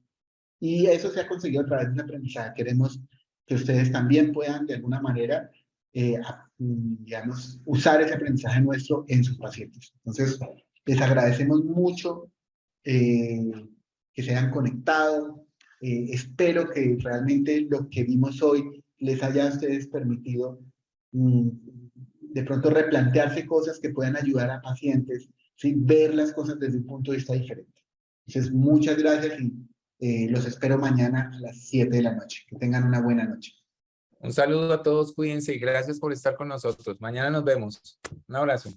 y eso se ha conseguido a través de un aprendizaje. Queremos que ustedes también puedan de alguna manera digamos, usar ese aprendizaje nuestro en sus pacientes. Entonces, les agradecemos mucho que se hayan conectado. Espero que realmente lo que vimos hoy les haya a ustedes permitido de pronto replantearse cosas que puedan ayudar a pacientes, ¿sí? Ver las cosas desde un punto de vista diferente. Entonces, muchas gracias y los espero mañana a las 7 de la noche. Que tengan una buena noche. Un saludo a todos, cuídense y gracias por estar con nosotros. Mañana nos vemos. Un abrazo.